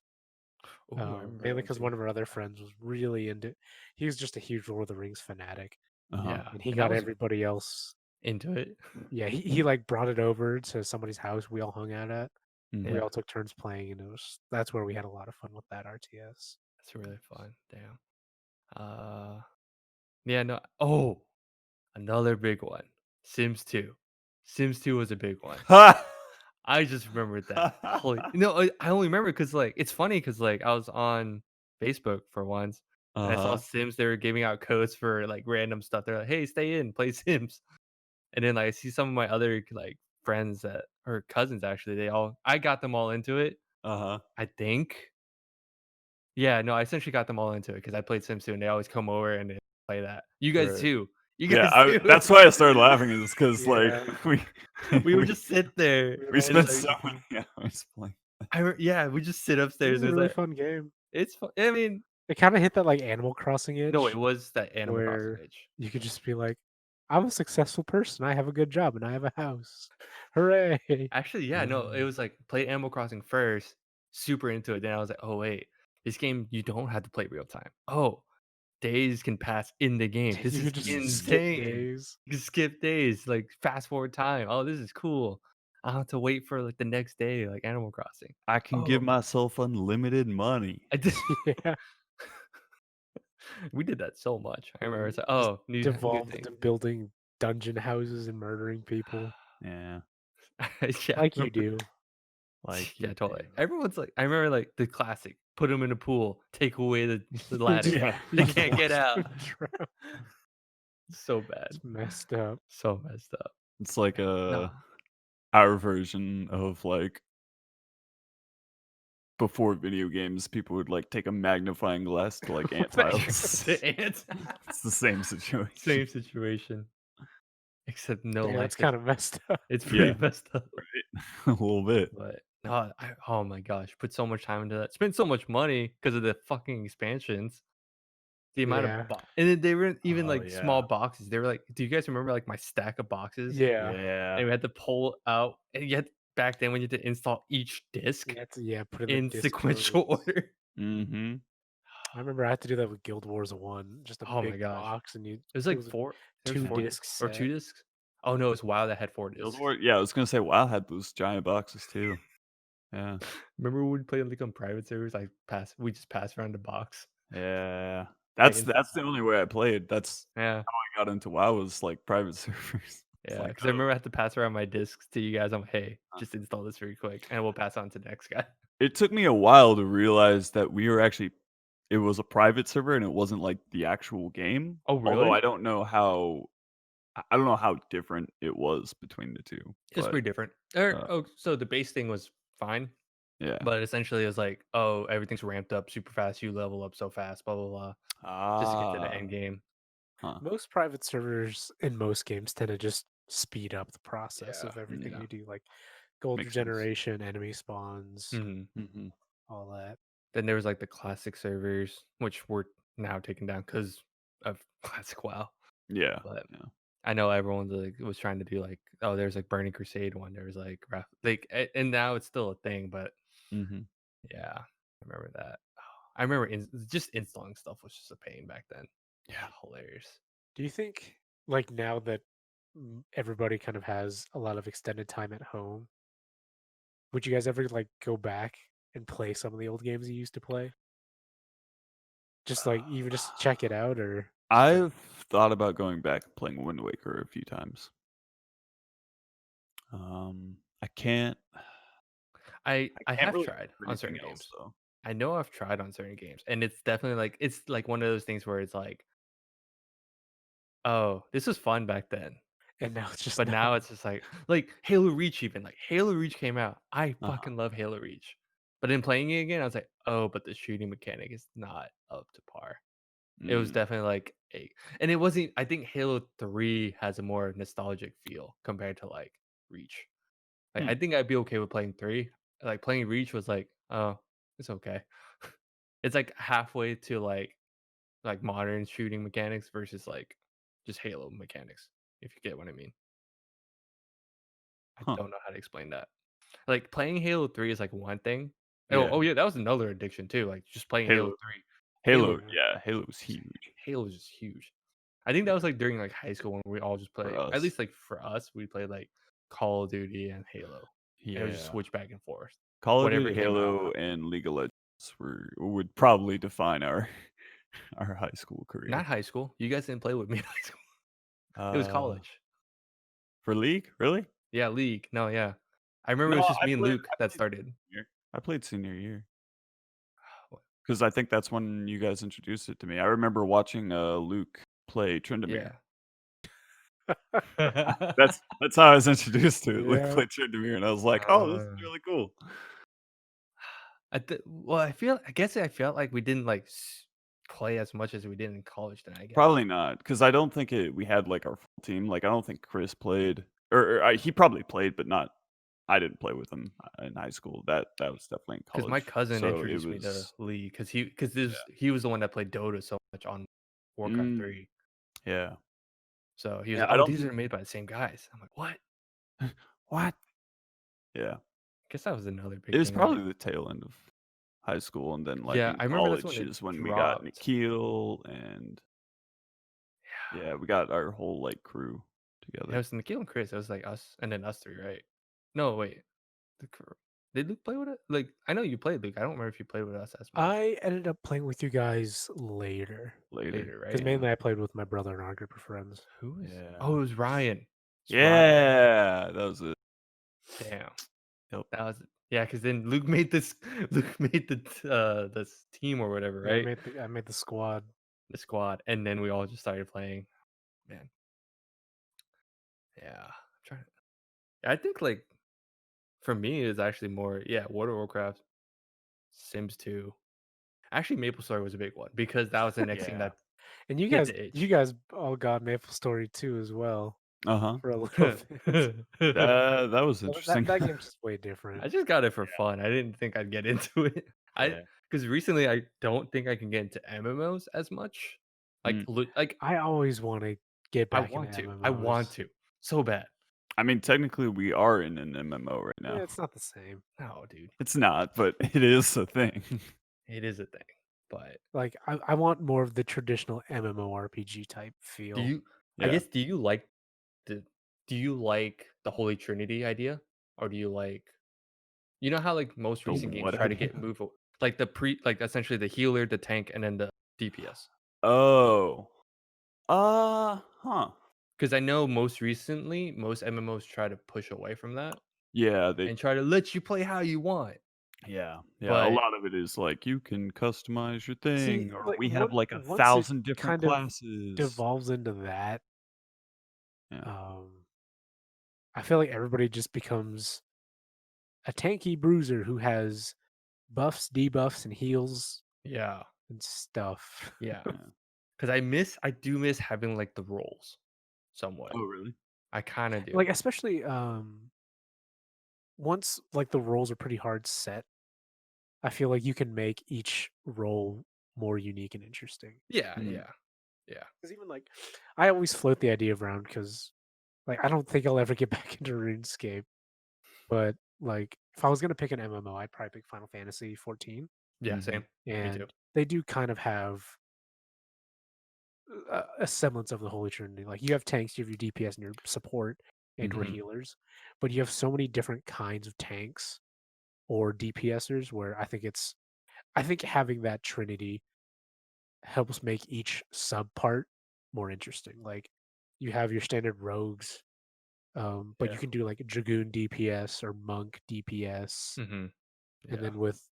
A: Ooh, I remember that
C: Mainly
A: one
C: because
A: too.
C: one of our other friends was really into. He was just a huge Lord of the Rings fanatic,
B: Uh-huh.
A: Yeah,
C: and he
A: and I
C: got
A: was
C: everybody else.
A: into it.
C: Yeah, he like brought it over to somebody's house we all hung out at. We
B: Mhm.
A: Yeah,
C: all took turns playing, and that's where we had a lot of fun with that RTS.
A: that's really fun. Damn. Yeah, no. Oh, another big one. Sims 2. Sims 2 was a big one. I just remembered that. Holy no, I only remember because like it's funny because like I was on Facebook for once and I saw
B: Uh-huh.
A: Sims. They were giving out codes for like random stuff. They're like, "Hey, stay in, play Sims." And then like I see some of my other like friends that or cousins actually. I got them all into it.
B: Uh-huh.
A: I think. Yeah, no, I essentially got them all into it because I played Sims 2 and they always come over and they play that. You guys
B: Right.
A: too. You
B: Yeah,
A: guys too.
B: that's why I started laughing is because like
C: Yeah,
B: we
A: We would
B: we
A: just sit there
C: we would
B: we
C: all
A: and
B: spent
C: just.
A: like
B: so many hours playing.
A: yeah, we just sit
C: It
A: upstairs
C: was a
A: and it's
C: really
A: like
C: fun game.
A: it's fun. I mean,
C: It kind of hit that like Animal Crossing
A: no, it
C: itch
A: was that Animal Crossing
C: where
A: itch.
C: you could just be like, "I'm a successful person. I have a good job and I have a house. Hooray!"
A: Actually, yeah, no, it was like play Animal Crossing first, super into it. Then I was like, oh wait, this game you don't have to play real time. Oh, days can pass in the game. This
C: You
A: is
C: could just skip
A: insane.
C: days.
A: You can skip days, like fast forward time. Oh, this is cool. I don't have to wait for like the next day, like Animal Crossing.
B: I can give
A: Oh,
B: myself unlimited money.
A: I did.
C: Yeah.
A: We did that so much. I remember
C: Yeah,
A: it's like,
C: just
A: oh, new
C: devolved
A: thing.
C: into building dungeon houses and murdering people
B: Yeah.
A: yeah,
C: like
A: I
C: you
A: remember.
C: do.
B: Like
A: Yeah,
B: you
A: totally.
B: do.
A: Everyone's like, I remember like the classic: put them in a pool, take away the
C: You
A: ladder,
C: just
B: Yeah.
C: you
A: they
C: just
A: can't get
C: watch
A: out.
C: them drown.
A: So bad,
C: It's messed up.
A: so messed up.
B: It's like
A: No,
B: our version of like before video games, people would like take a magnifying glass to like ant piles.
A: The ants.
B: It's the same situation.
A: Same situation, except no
C: Damn,
A: life.
C: that's kind of messed up.
A: It's pretty
B: Yeah.
A: messed up.
B: Right. A little bit.
A: But no, oh my gosh, put so much time into that. Spent so much money because of the fucking expansions. The amount of
C: Yeah.
A: and then they weren't even
B: Oh,
A: like small boxes. They were like, do you guys remember like my stack of boxes?
C: Yeah.
A: And
B: Yeah.
A: we had to pull out, and yet back then when you had to install each disc
C: Put in the
A: in
C: disc
A: sequential
C: codes.
A: order.
B: Mm-hmm.
C: I remember I had to do that with Guild Wars 1. Just a
A: Oh my
C: big
A: gosh,
C: box, and
A: it was
C: it
A: like
C: was a
A: four. There was
C: 2
A: four
C: discs
A: or
C: set.
A: 2 discs. Oh no, it's WoW that had 4
B: Guild
A: discs.
B: Wars. Yeah, I was gonna say WoW had those giant boxes too. Yeah.
A: Remember when we played like on private servers? We just pass around the box.
B: Yeah.
A: Like,
B: That's the only way I played. That's
A: yeah.
B: how I got into WoW was like private servers. It's
A: Yeah,
B: like,
A: because I remember I had to pass around my discs to you guys. I'm like, hey,
B: uh,
A: just install this very quick, and we'll pass on to the next guy.
B: it took me a while to realize that we were actually it was a private server and it wasn't like the actual game.
A: Oh,
B: Although
A: really?
B: I don't know how different it was between the two.
A: It's
B: But
A: pretty different.
B: uh,
A: So the base thing was fine,
B: yeah.
A: but essentially it was like, oh, everything's ramped up super fast. You level up so fast, blah blah blah, just to get to the
B: Ah.
A: end game.
B: Huh.
C: Most private servers in most games tend to just speed up the process
A: Yeah.
C: of everything
B: Yeah.
C: you do, like gold
B: Makes sense.
C: regeneration, enemy spawns,
A: hmm
B: Mm-hmm.
C: all that.
A: Then there was like the classic servers, which were now taken down because of classic WoW.
B: Yeah.
A: But
B: Yeah.
A: I know everyone like was trying to do like, oh, there's like Burning Crusade one. There was like and now it's still a thing, but
B: Mm-hmm.
A: yeah, I remember that. I remember just installing stuff was just a pain back then.
B: Yeah.
A: Hilarious.
C: Do you think, like now that everybody kind of has a lot of extended time at home, would you guys ever like go back and play some of the old games you used to play? Just like even just check it out, or just
B: I've thought about going back and playing Wind Waker a few times. I can't.
A: I
B: I can't
A: have
B: really
A: tried
B: think of
A: on certain
B: anything else
A: games.
B: though.
A: I know I've tried on certain games, and it's definitely like it's like one of those things where it's like, oh, this was fun back then,
C: and now it's just
A: but
C: not.
A: now it's just like Halo Reach. Even like Halo Reach came out, I
B: Uh-huh.
A: fucking love Halo Reach, but in playing it again, I was like, oh, but the shooting mechanic is not up to par. It was
B: Mm.
A: definitely like and it wasn't. I think Halo 3 has a more nostalgic feel compared to like Reach. Like
B: Hmm.
A: I think I'd be okay with playing 3. Like playing Reach was like, oh, it's okay. It's like halfway to like modern shooting mechanics versus like just Halo mechanics, if you get what I mean. I
B: Huh.
A: don't know how to explain that. Like playing Halo 3 is like one thing. Oh,
B: Yeah.
A: oh yeah, that was another addiction too. Like just playing Halo
B: Halo.
A: 3. Halo
B: Halo.
C: Yeah.
B: Yeah. Halo was huge
A: Halo is just huge. I think that was like during like high school when we all just
B: for
A: played. At
B: us.
A: least like for us, we played like Call of Duty and Halo, and it was just
B: Yeah.
A: switch back and forth.
B: Call of
A: Whatever
B: Duty,
A: came out.
B: Halo, and League of Legends would probably define our our high school
A: Not
B: career.
A: high school. You guys didn't play with me in high school. It was
B: Uh,
A: college.
B: for League, really?
A: Yeah, League. No, yeah. I remember it
B: No,
A: was just
B: I
A: me and
B: played.
A: Luke
B: I
A: that
B: played
A: started.
B: senior. I played senior year
A: What-
B: because I think that's when you guys introduced it to me. I remember watching Luke play Tryndamere.
A: Yeah.
B: That's how I was introduced to it. Luke
C: Yeah.
B: played Tryndamere, and I was like, "Oh, this is
A: Uh,
B: really cool."
A: well, I guess I felt like we didn't like play as much as we did in college. Then I guess.
B: Probably not, because I don't think we had like our full team. Like, I don't think Chris played, or he probably played, but not. I didn't play with him in high school. That was definitely in
A: Because my
B: college.
A: cousin
B: So it
A: introduced me to
B: was.
A: League he was the one that played Dota so much on Warcraft
B: Mm,
A: 3.
B: yeah.
A: So he was
B: Yeah.
A: like,
B: I
A: "Oh,
B: don't
A: these
B: think.
A: are made by the same guys." I'm like, "What?" I
B: What? Yeah.
A: guess that was another
B: It
A: big
B: was
A: thing. Like,
B: probably the tail end of high school, and then like
A: yeah,
B: in
A: I remember that's when
B: college
A: it
B: is when we got
A: dropped.
B: Nikhil, and yeah, we got our whole like crew
A: Yeah, it
B: together.
A: was Nikhil and Chris. It was like us and then us three, right? No, wait. Did Luke play with it? Like, I know you played Luke. I don't remember if you played with us as much
C: I ended up playing with you guys later
B: Later.
A: later,
C: because
A: right?
B: Yeah.
C: mainly I played with my brother and our group of friends.
A: Who was?
B: Yeah.
A: Oh, it was Ryan. It's Ryan.
B: Yeah. That was it.
A: Damn.
B: Yep.
A: That was yeah. Because then Luke made this. Luke made this team or whatever,
C: Yeah,
A: right?
C: I made the squad.
A: The squad, and then we all just started playing. Man, yeah. I'm trying. I think like for me, it's actually more World of Warcraft, Sims 2. Actually, MapleStory was a big one because that was the next thing
B: Yeah.
A: that
C: And
A: hit the
C: you
A: itch.
C: guys all got MapleStory too as well
B: Uh-huh.
C: for a little bit.
B: That was
C: Well,
B: interesting.
C: that game's just way different.
A: I just got it for fun. I didn't think I'd get into it.
B: Yeah.
A: Because recently I don't think I can get into MMOs as much. Like
B: Mm.
A: like
C: I always want to get
A: I
C: back into
A: want to. I want
C: MMOs.
A: to so bad.
B: I mean, technically, we are in an MMO right
C: Yeah,
B: now.
C: it's not the same.
A: No, dude,
B: It's not, but it is a thing.
A: it is a thing. But
C: Like I want more of the traditional MMORPG type
A: do
C: feel.
A: you? I
B: Yeah.
A: guess the do you like the Holy Trinity idea, or do you like you know how like most
B: The
A: recent games
B: what
A: try to get
B: idea?
A: like like essentially the healer, the tank, and then the DPS.
B: Oh. Huh.
A: Because I know most recently most MMOs try to push away from that
B: Yeah, they
A: and try to let you play how you want.
B: yeah. Yeah, a
A: But
B: lot of it is like you can customize your
C: See,
B: thing or
C: like
B: we have like
C: once it
B: 1,000 different
C: kind of
B: classes.
C: devolves into that,
B: Yeah.
C: um, I feel like everybody just becomes a tanky bruiser who has buffs, debuffs, and heals
A: yeah,
C: and stuff.
A: yeah.
B: Yeah.
A: Because I do miss having like the roles somewhat.
B: Oh, really?
A: I kind of do.
C: Like especially once like the roles are pretty hard set, I feel like you can make each role more unique and interesting.
A: Yeah,
B: Mm.
A: yeah, yeah,
C: Because even like, I always float the idea around because like I don't think I'll ever get back into RuneScape. But like, if I was gonna pick an MMO, I'd probably pick Final Fantasy 14,
A: yeah.
B: Mhm.
A: Same. Me too.
C: and they do kind of have a semblance of the Holy Trinity. Like you have tanks, you have your DPS and your support and your
B: Mhm.
C: healers, but you have so many different kinds of tanks or DPSers where I think having that Trinity helps make each sub part more interesting. Like you have your standard rogues, but you
A: Yeah.
C: can do like Dragoon DPS or Monk DPS,
A: Mm-hmm.
C: and
A: Yeah.
C: then with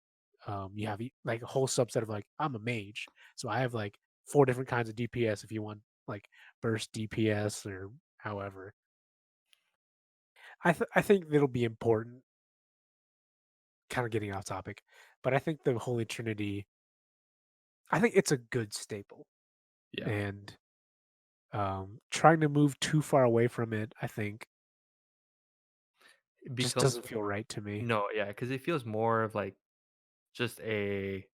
C: you have like a whole subset of like I'm a mage, so I have like 4 different kinds of DPS if you want like burst DPS or however. I think it'll be important. Kind of getting off topic, but I think the Holy Trinity. I think it's a good staple,
A: Yeah.
C: and trying to move too far away from it, I think,
A: It
C: just
A: becomes
C: doesn't feel right to me.
A: no, yeah, because it feels more of like just a.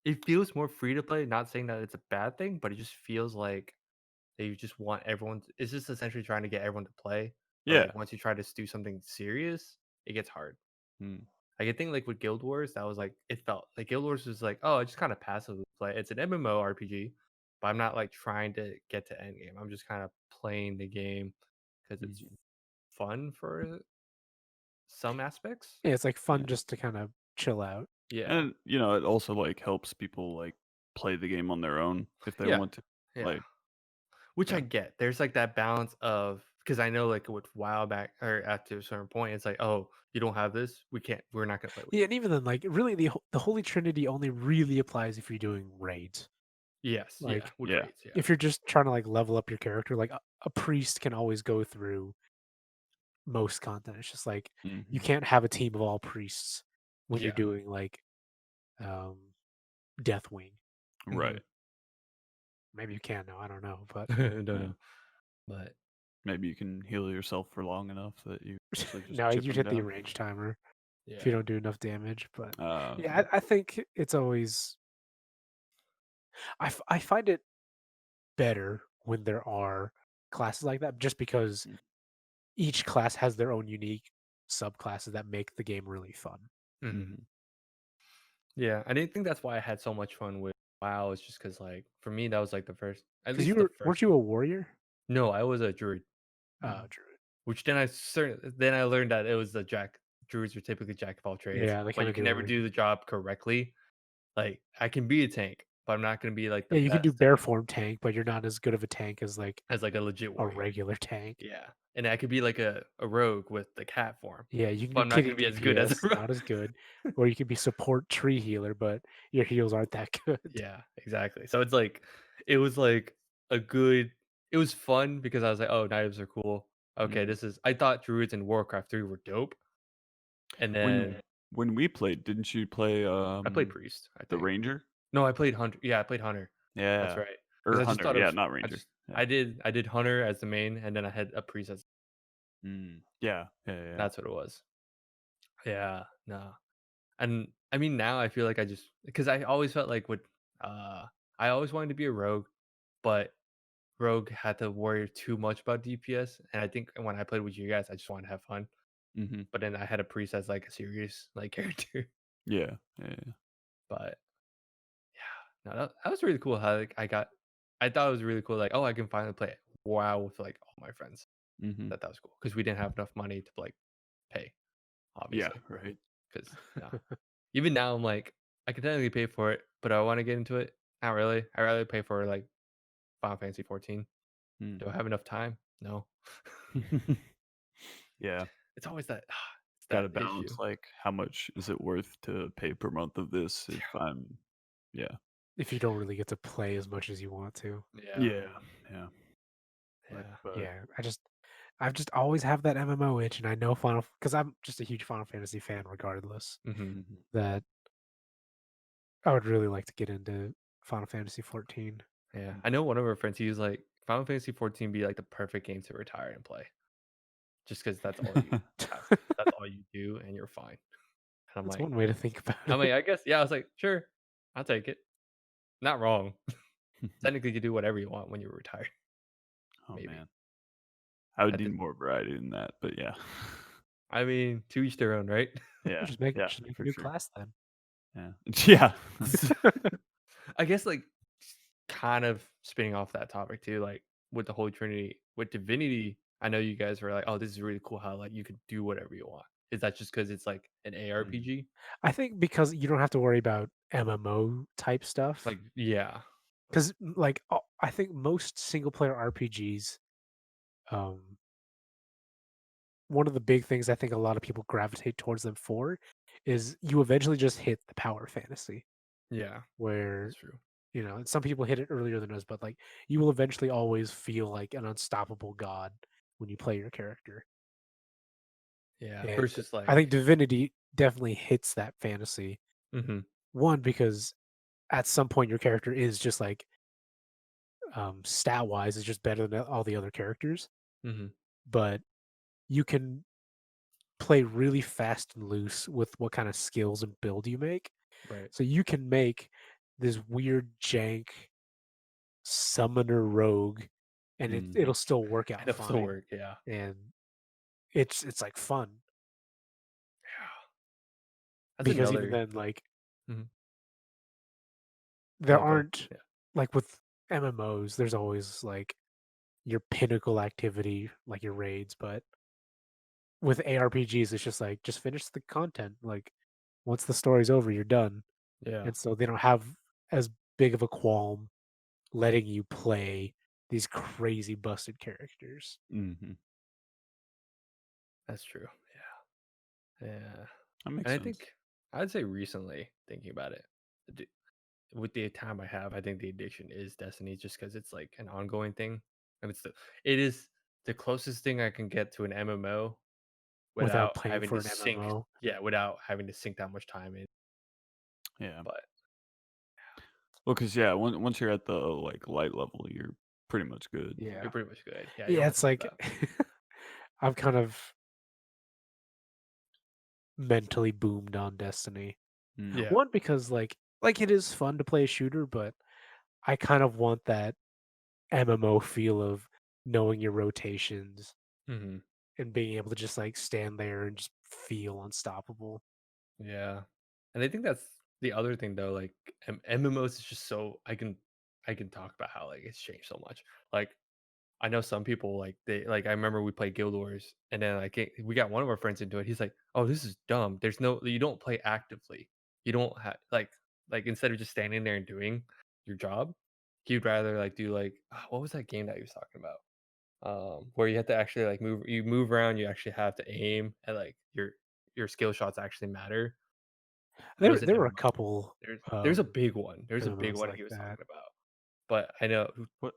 A: It feels more free to play. Not saying that it's a bad thing, but it just feels like they just want everyone. It's just essentially trying to get everyone to play. But
B: Yeah.
A: like once you try to do something serious, it gets hard.
B: Mm.
A: Like I think like with Guild Wars, that was like it felt like Guild Wars was like, oh, I just kind of passively play. It's an MMORPG, but I'm not like trying to get to end game. I'm just kind of playing the game because it's
B: Mhm.
A: fun for some aspects.
C: Yeah, it's like fun
B: Yeah.
C: just to kind of chill out.
A: Yeah,
B: And, it also, like, helps people, like, play the game on their own if they
A: yeah,
B: want to.
A: yeah.
B: Like,
A: Which I
B: yeah.
A: get. There's like that balance of because I know like with WoW back or at to a certain point, it's like, oh, you don't have this, we're not gonna play with
C: Yeah,
A: you.
C: and even then, like really, the Holy Trinity only really applies if you're doing raids.
A: Yes, yeah,
C: Like
A: with
B: Yeah.
A: raids, yeah,
C: if you're just trying to like level up your character, like a priest can always go through most content. It's just like you
B: Mhm.
C: can't have a team of all priests when you're
A: yeah.
C: doing like um Deathwing.
A: Hmm.
B: Right.
C: Maybe you can now, I don't know, but
A: Don't
B: Yeah.
A: know, but
B: Maybe you can heal yourself for long enough that you actually just
C: no,
B: chip
C: you'd
B: them
C: hit the
B: down.
C: range timer if you
A: yeah,
C: don't do enough damage. But yeah,
B: Okay.
C: I think it's always I find it better when there are classes like that, just because
B: Mm.
C: each class has their own unique subclasses that make the game really fun.
A: hmm
B: Mhm.
A: yeah. I didn't think that's why I had so much fun with WoW. It's just because like for me that was like the first, at
C: Because
A: least the
C: weren't
A: first
C: you
A: one.
C: a warrior?
A: No, I was a druid,
C: Druid.
A: which then I learned that it was the jack. Druids are typically jack of all trades,
C: Yeah, they
A: but
C: kind
A: you
C: of
A: can
C: do
A: never do
C: everything.
A: the job correctly. Like I can be a tank, but I'm not gonna be like the
C: Yeah, you can do
A: best
C: bear
A: tank
C: form tank, but you're not as good of a tank as like
A: as like a legit
C: a
A: warrior.
C: regular tank.
A: Yeah, and I could be like a rogue with the cat form,
C: Yeah, you can
A: but
C: do
A: I'm not
C: kitty
A: gonna be as good as a
C: DPS,
A: rogue.
C: not as good. Or you can be support tree healer, but your heals aren't that good.
A: Yeah, exactly. So it's like it was like a good. It was fun because I was like, oh, knives are cool. Okay,
B: Mhm.
A: this is. I thought druids in Warcraft 3 were dope, and
B: When
A: then
B: when we played, didn't you play
A: I played priest, I
B: the
A: think.
B: Ranger?
A: No, I played hunter. Yeah, I played hunter. That's
B: Yeah.
A: right.
B: Or
A: Because I just
B: Hunter.
A: thought it
B: Yeah,
A: was.
B: not Ranger. Yeah.
A: I did hunter as the main, and then I had a priest as.
B: Yeah. Yeah.
A: That's what it was. Yeah. No. And I mean, now I feel like I just because I always felt like uh I always wanted to be a rogue, but rogue had to worry too much about DPS, and I think when I played with you guys, I just wanted to have fun.
B: Mm-hmm.
A: But then I had a priest as like a serious like character.
B: Yeah. Yeah.
A: But yeah, no, that was really cool. How like I thought it was really cool. Like, oh, I can finally play WoW with like all my friends.
B: Mm-hmm.
A: That was cool because we didn't have enough money to like pay,
B: Yeah.
A: obviously.
B: Right.
A: Because even now I'm like I can technically pay for it, but I want to get into it. Not really. I rather pay for like Final Fantasy 14. Do I have enough time? No.
B: Yeah.
A: It's always that it's
B: Got to
A: that issue.
B: balance like how much is it worth to pay per month of this if I'm yeah.
C: If you don't really get to play as much as you want to.
A: Yeah.
B: Yeah. Yeah.
A: Yeah.
C: Yeah, I've just always have that MMO itch, and I know Final because I'm just a huge Final Fantasy fan, regardless.
A: Mm-hmm.
C: That I would really like to get into Final Fantasy 14.
A: Yeah. I know one of our friends, he was like, Final Fantasy 14 be like the perfect game to retire and play. Just because that's all you have. That's all you do and you're fine. And
C: That's one way to think about
A: I'm
C: it.
A: like, I guess, yeah, I was like, sure, I'll take it. Not wrong. Technically you can do whatever you want when you're retired.
B: Oh
A: Maybe.
B: man. I would
A: At
B: need
A: the-
B: more variety than that, but yeah.
A: I mean, to each their own, right?
B: Yeah.
C: Just make
B: Yeah,
C: a
B: for
C: new
B: sure.
C: class then.
B: Yeah.
A: I guess like kind of spinning off that topic too, like with the Holy Trinity, with Divinity, I know you guys were like, oh, this is really cool how like you could do whatever you want. Is that just because it's like an ARPG?
C: I think because you don't have to worry about MMO type stuff.
A: Like, yeah.
C: Because I think most single player RPGs, um, one of the big things I think a lot of people gravitate towards them for is you eventually just hit the power fantasy
A: Yeah.
C: where
A: That's true.
C: and some people hit it earlier than us, but like you will eventually always feel like an unstoppable god when you play your character.
A: Yeah.
C: And
A: Versus
C: I think
A: like,
C: Divinity definitely hits that fantasy.
A: mm-hmm.
C: One, because at some point your character is just like stat wise is just better than all the other characters.
A: Mm-hmm.
C: But you can play really fast and loose with what kind of skills and build you make.
A: Right.
C: So you can make this weird jank summoner rogue, and it'll still work out
A: It'll still
C: fine.
A: work. Yeah.
C: And it's like fun
A: Yeah. That's
C: because even
A: another.
C: then, like
A: Mhm.
C: there
A: Oh, go.
C: aren't
A: Yeah.
C: like with MMOs, there's always like your pinnacle activity, like your raids, but with ARPGs, it's just like just finish the content. Like once the story's over, you're done.
A: Yeah.
C: And so they don't have as big of a qualm letting you play these crazy busted characters.
B: Mm-hmm.
A: That's true. Yeah. Yeah.
B: That makes
A: And I
B: sense.
A: think I'd say recently, thinking about it, d- with the time I have, I think the addiction is Destiny, just because it's like an ongoing thing, and it is the closest thing I can get to an MMO
C: Without
A: without
C: paying
A: having
C: for
A: to
C: an
A: sink.
C: MMO.
A: Yeah, without having to sink that much time in.
B: Yeah.
A: But
B: Well, because once you're at the like light level, you're pretty much good.
C: Yeah.
A: you're pretty much good. Yeah, you don't
C: Yeah,
A: have
C: it's
A: to worry
C: like
A: about.
C: I'm kind of mentally boomed on Destiny.
A: Yeah.
C: One, because like it is fun to play a shooter, but I kind of want that MMO feel of knowing your rotations
A: Mm-hmm.
C: and being able to just like stand there and just feel unstoppable.
A: Yeah, and I think that's the other thing though. Like MMOs is just so I can talk about how like it's changed so much. Like I know some people like they like I remember we played Guild Wars and then like we got one of our friends into it. He's like, "Oh, this is dumb. There's no you don't play actively. You don't have like instead of just standing there and doing your job, he'd rather like do like what was that game that he was talking about? Where you have to actually like move around, you actually have to aim and like your skill shots actually matter. It was an
C: There were a
A: MMO.
C: couple
A: There's a big one. There's a big
C: MMOs
A: one
C: like
A: he was
C: that.
A: talking about. But I know
B: What,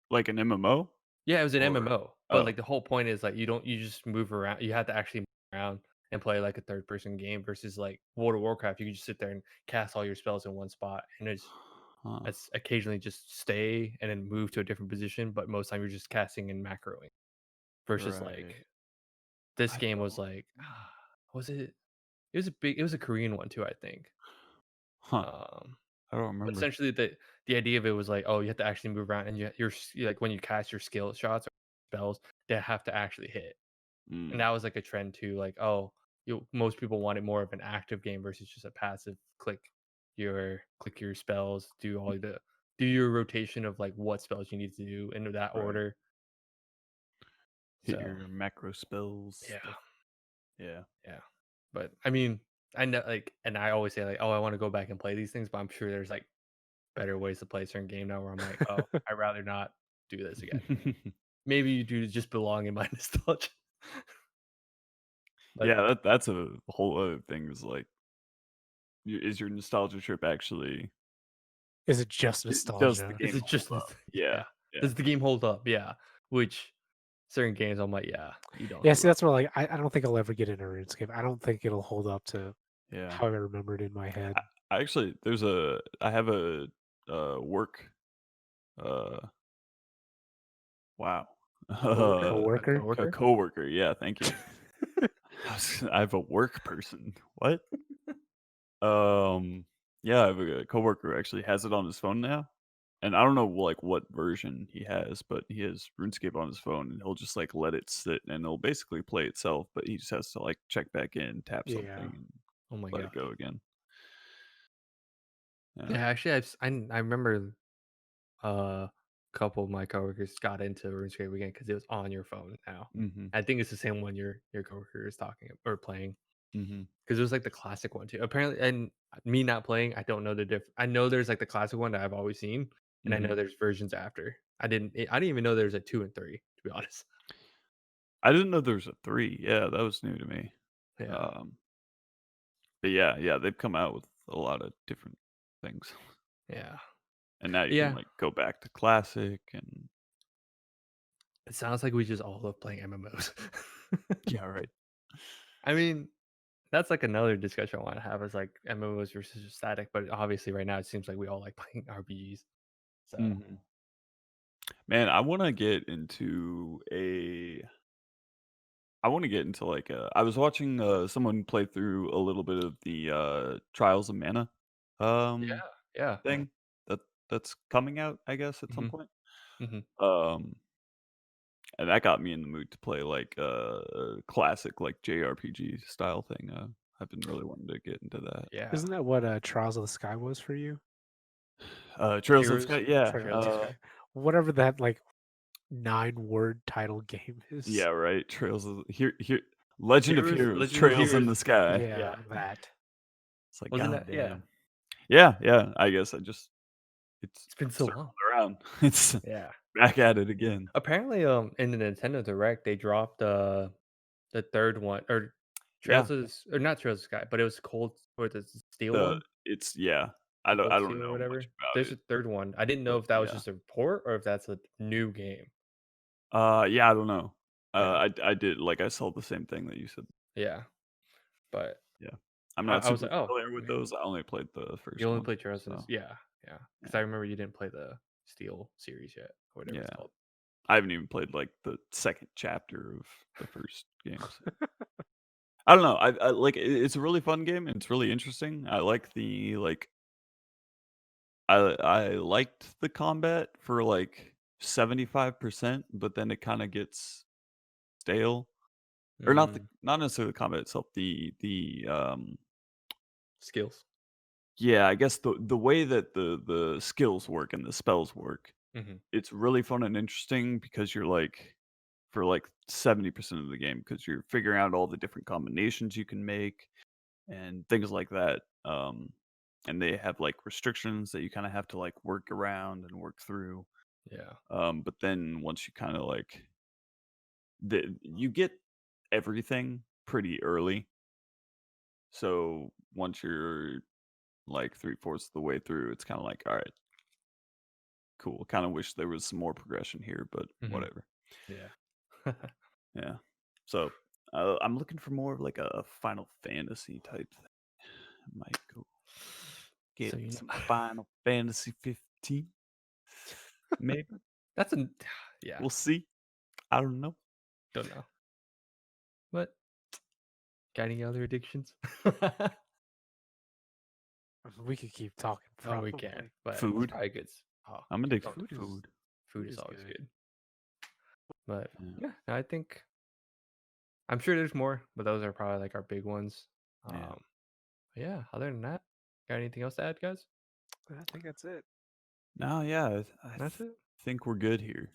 B: like an MMO?
A: yeah, it was an
B: Or
A: MMO. But
B: oh,
A: like the whole point is like you just move around. You have to actually move around and play like a third person game versus like World of Warcraft. You can just sit there and cast all your spells in one spot, and it's occasionally just stay and then move to a different position, but most time you're just casting and macroing. Versus like
B: Right.
A: this
B: I
A: game was
B: don't.
A: like, was it? It was a Korean one too, I think.
B: Huh.
A: Um,
B: I don't
A: but
B: remember.
A: essentially the idea of it was like, oh, you have to actually move around, and like when you cast your skill shots or spells, they have to actually hit. And
B: Mm,
A: that was like a trend too. Like, oh, most people wanted more of an active game versus just a passive click your spells, do your rotation of like what spells you need to do into that
B: right.
A: order.
B: Hit
A: So
B: your macro spells
A: yeah,
B: stuff. Yeah.
A: yeah. But I mean, I know like, and I always say like, oh, I want to go back and play these things, but I'm sure there's like better ways to play a certain game now where I'm like, oh, I'd rather not do this again. Maybe you do just belong in my nostalgia. But
B: Yeah, that's a whole other thing. Is like, is your nostalgia trip actually
C: Is it just
B: does the
C: nostalgia?
A: is
B: game
A: it
B: hold
A: just
B: up?
A: yeah?
B: Yeah, yeah.
A: Does the game hold up? Yeah. Which certain games I'm like, yeah, you don't
C: Yeah,
A: hold
C: see,
A: up.
C: that's where like I don't think I'll ever get into RuneScape. I don't think it'll hold up to
B: Yeah.
C: how I remember it in my head.
B: I actually I have a work uh wow.
A: A
C: Coworker?
B: A
A: coworker?
B: coworker. Yeah, thank you. I have a work person. What? Um, yeah, I have a coworker who actually has it on his phone now, and I don't know like what version he has, but he has RuneScape on his phone, and he'll just like let it sit, and it'll basically play itself, but he just has to like check back in, tap
C: Yeah.
B: something, and
A: Oh my
B: let it
A: gosh.
B: go again. Yeah.
A: Yeah, actually, I remember a couple of my coworkers got into RuneScape again because it was on your phone now.
B: Mhm.
A: I think it's the same one your coworker is talking or playing
B: Mhm.
A: because it was like the classic one too. Apparently, and me not playing, I don't know the diff. I know there's like the classic one that I've always seen, and I know
B: Mhm.
A: there's versions after. I didn't even know there was a 2 and 3. To be honest.
B: I didn't know there was a 3. Yeah, that was new to me.
A: Yeah.
B: Um, but yeah, they've come out with a lot of different things,
A: Yeah.
B: and now you can
A: Yeah.
B: like go back to classic and
A: It sounds like we just all love playing MMOs.
B: yeah, right.
A: I mean, that's like another discussion I want to have is like MMOs versus static, but obviously right now it seems like we all like playing RPGs. So
B: Mhm. Man, I want to get into like I was watching someone play through a little bit of the Trials of Mana um
A: yeah, yeah.
B: thing that that's coming out, I guess, at some
A: Hmm.
B: point.
A: Hmm.
B: Um and that got me in the mood to play like a classic like JRPG style thing. I've been really wanting to get into that.
A: Yeah.
C: Isn't that what Trials of the Sky was for you?
B: Trails of the
A: Heroes,
B: Sky, yeah.
C: Trails
A: Trails
C: of
A: of
C: the
A: Sky.
C: Sky. Whatever that like 9-word title game
B: Yeah,
C: is.
B: right. Trails of here Legend of
A: Heroes,
B: Heroes,
A: Legend of
B: Trails in
A: Heroes.
B: the Sky.
C: Yeah,
A: Yeah.
C: that.
B: It's like
A: Wasn't
B: god
A: that? Yeah.
B: damn. Yeah, yeah. I guess it's
A: It's been so
B: circled
A: long.
B: around. It's
A: Yeah.
B: back at it again.
A: Apparently, in the Nintendo Direct, they dropped the third one or
B: Yeah.
A: Or not Trails of Sky, but it was Cold or the Steel
B: The
A: one,
B: it's yeah.
A: Cold
B: I don't
A: Steel or
B: know much
A: whatever.
B: about
A: There's
B: it,
A: a third one. I didn't know
B: but
A: if that was
B: yeah.
A: just a port or if that's a new game.
B: Yeah, I don't know.
A: Yeah,
B: I did like I saw the same thing that you said.
A: yeah. But
B: Yeah. I'm not
A: I was
B: super
A: like, oh,
B: familiar with
A: okay.
B: those. I only played the
A: You
B: first
A: only
B: one.
A: played Trails in this,
B: So,
A: yeah, yeah. Because I
B: yeah.
A: remember you didn't play the Steel series yet, or whatever it's
B: Yeah.
A: called.
B: I haven't even played like the second chapter of the first game. So. I don't know. I like it's a really fun game and it's really interesting. I like the like I liked the combat for like 75%, but then it kind of gets stale. Or
A: Mm,
B: not necessarily the combat itself, the
A: skills.
B: yeah, I guess the way that the skills work and the spells work,
A: Hmm.
B: it's really fun and interesting because you're like for like 70% of the game because you're figuring out all the different combinations you can make and things like that. And they have like restrictions that you kind of have to like work around and work through.
A: Yeah,
B: But then once you kind of like you get everything pretty early. So once you're like 3/4 of the way through, it's kind of like, all right, cool. Kind of wish there was some more progression here, but
A: hmm,
B: whatever.
A: yeah.
B: Yeah. So I'm looking for more of like a Final Fantasy type thing. Might go get
A: So, you know,
B: some Final Fantasy 15. Maybe
A: that's a yeah.
B: we'll see. I don't know.
A: Don't know. But got any other addictions?
C: We could keep talking.
A: Oh,
C: Probably.
A: we can. But
B: Food.
A: it's probably good. Oh,
B: I'm addicted
A: food
B: to
A: is-
B: food.
A: Food is
C: is
A: always
C: good.
A: good. But
B: Yeah.
A: yeah, I think I'm sure there's more, but those are probably like our big ones.
B: Yeah.
A: Yeah. Other than that, got anything else to add, guys?
C: I think that's it.
B: No, yeah,
A: That's it.
B: think we're good here.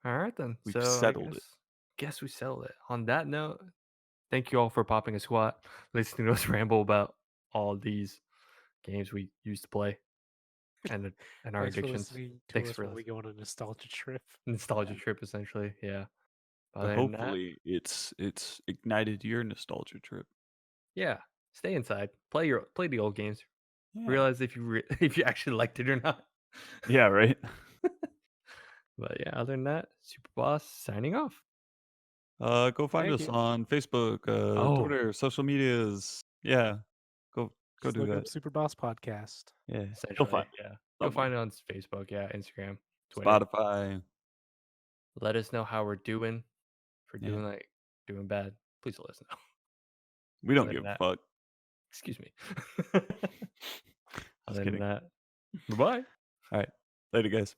A: All right then.
B: We've
A: So
B: settled it.
A: Guess we settled it. On that note, thank you all for popping a squat, listening to us ramble about all these games we used to play, and our
C: Thanks for
A: addictions.
C: listening to
A: Thanks
C: us
A: for
C: while we go on a nostalgia trip.
A: nostalgia trip, essentially. Yeah.
B: But
A: Other than that,
B: hopefully it's ignited your nostalgia trip.
A: yeah, stay inside, play the old games.
B: Yeah.
A: Realize if you if you actually liked it or not.
B: Yeah, right.
A: But yeah, other than that, SuperBoss signing off.
B: Go find
C: Thank
B: us
C: you.
B: on Facebook,
A: Oh.
B: Twitter, social medias. Yeah. Go
C: Just
B: do
C: look
B: that.
C: up SuperBoss Podcast.
B: Yeah. You'll
A: Essentially,
B: find it
A: yeah. You'll
B: somewhere.
A: find it on Facebook, yeah, Instagram, Twitter.
B: Spotify.
A: Let us know how we're doing. If we're
B: Yeah.
A: doing bad, please let us know.
B: We don't
A: Other
B: give
A: than
B: a
A: that-
B: fuck.
A: Excuse me.
B: Just
A: Other than
B: kidding.
A: that, bye-bye.
B: All right. Later, guys.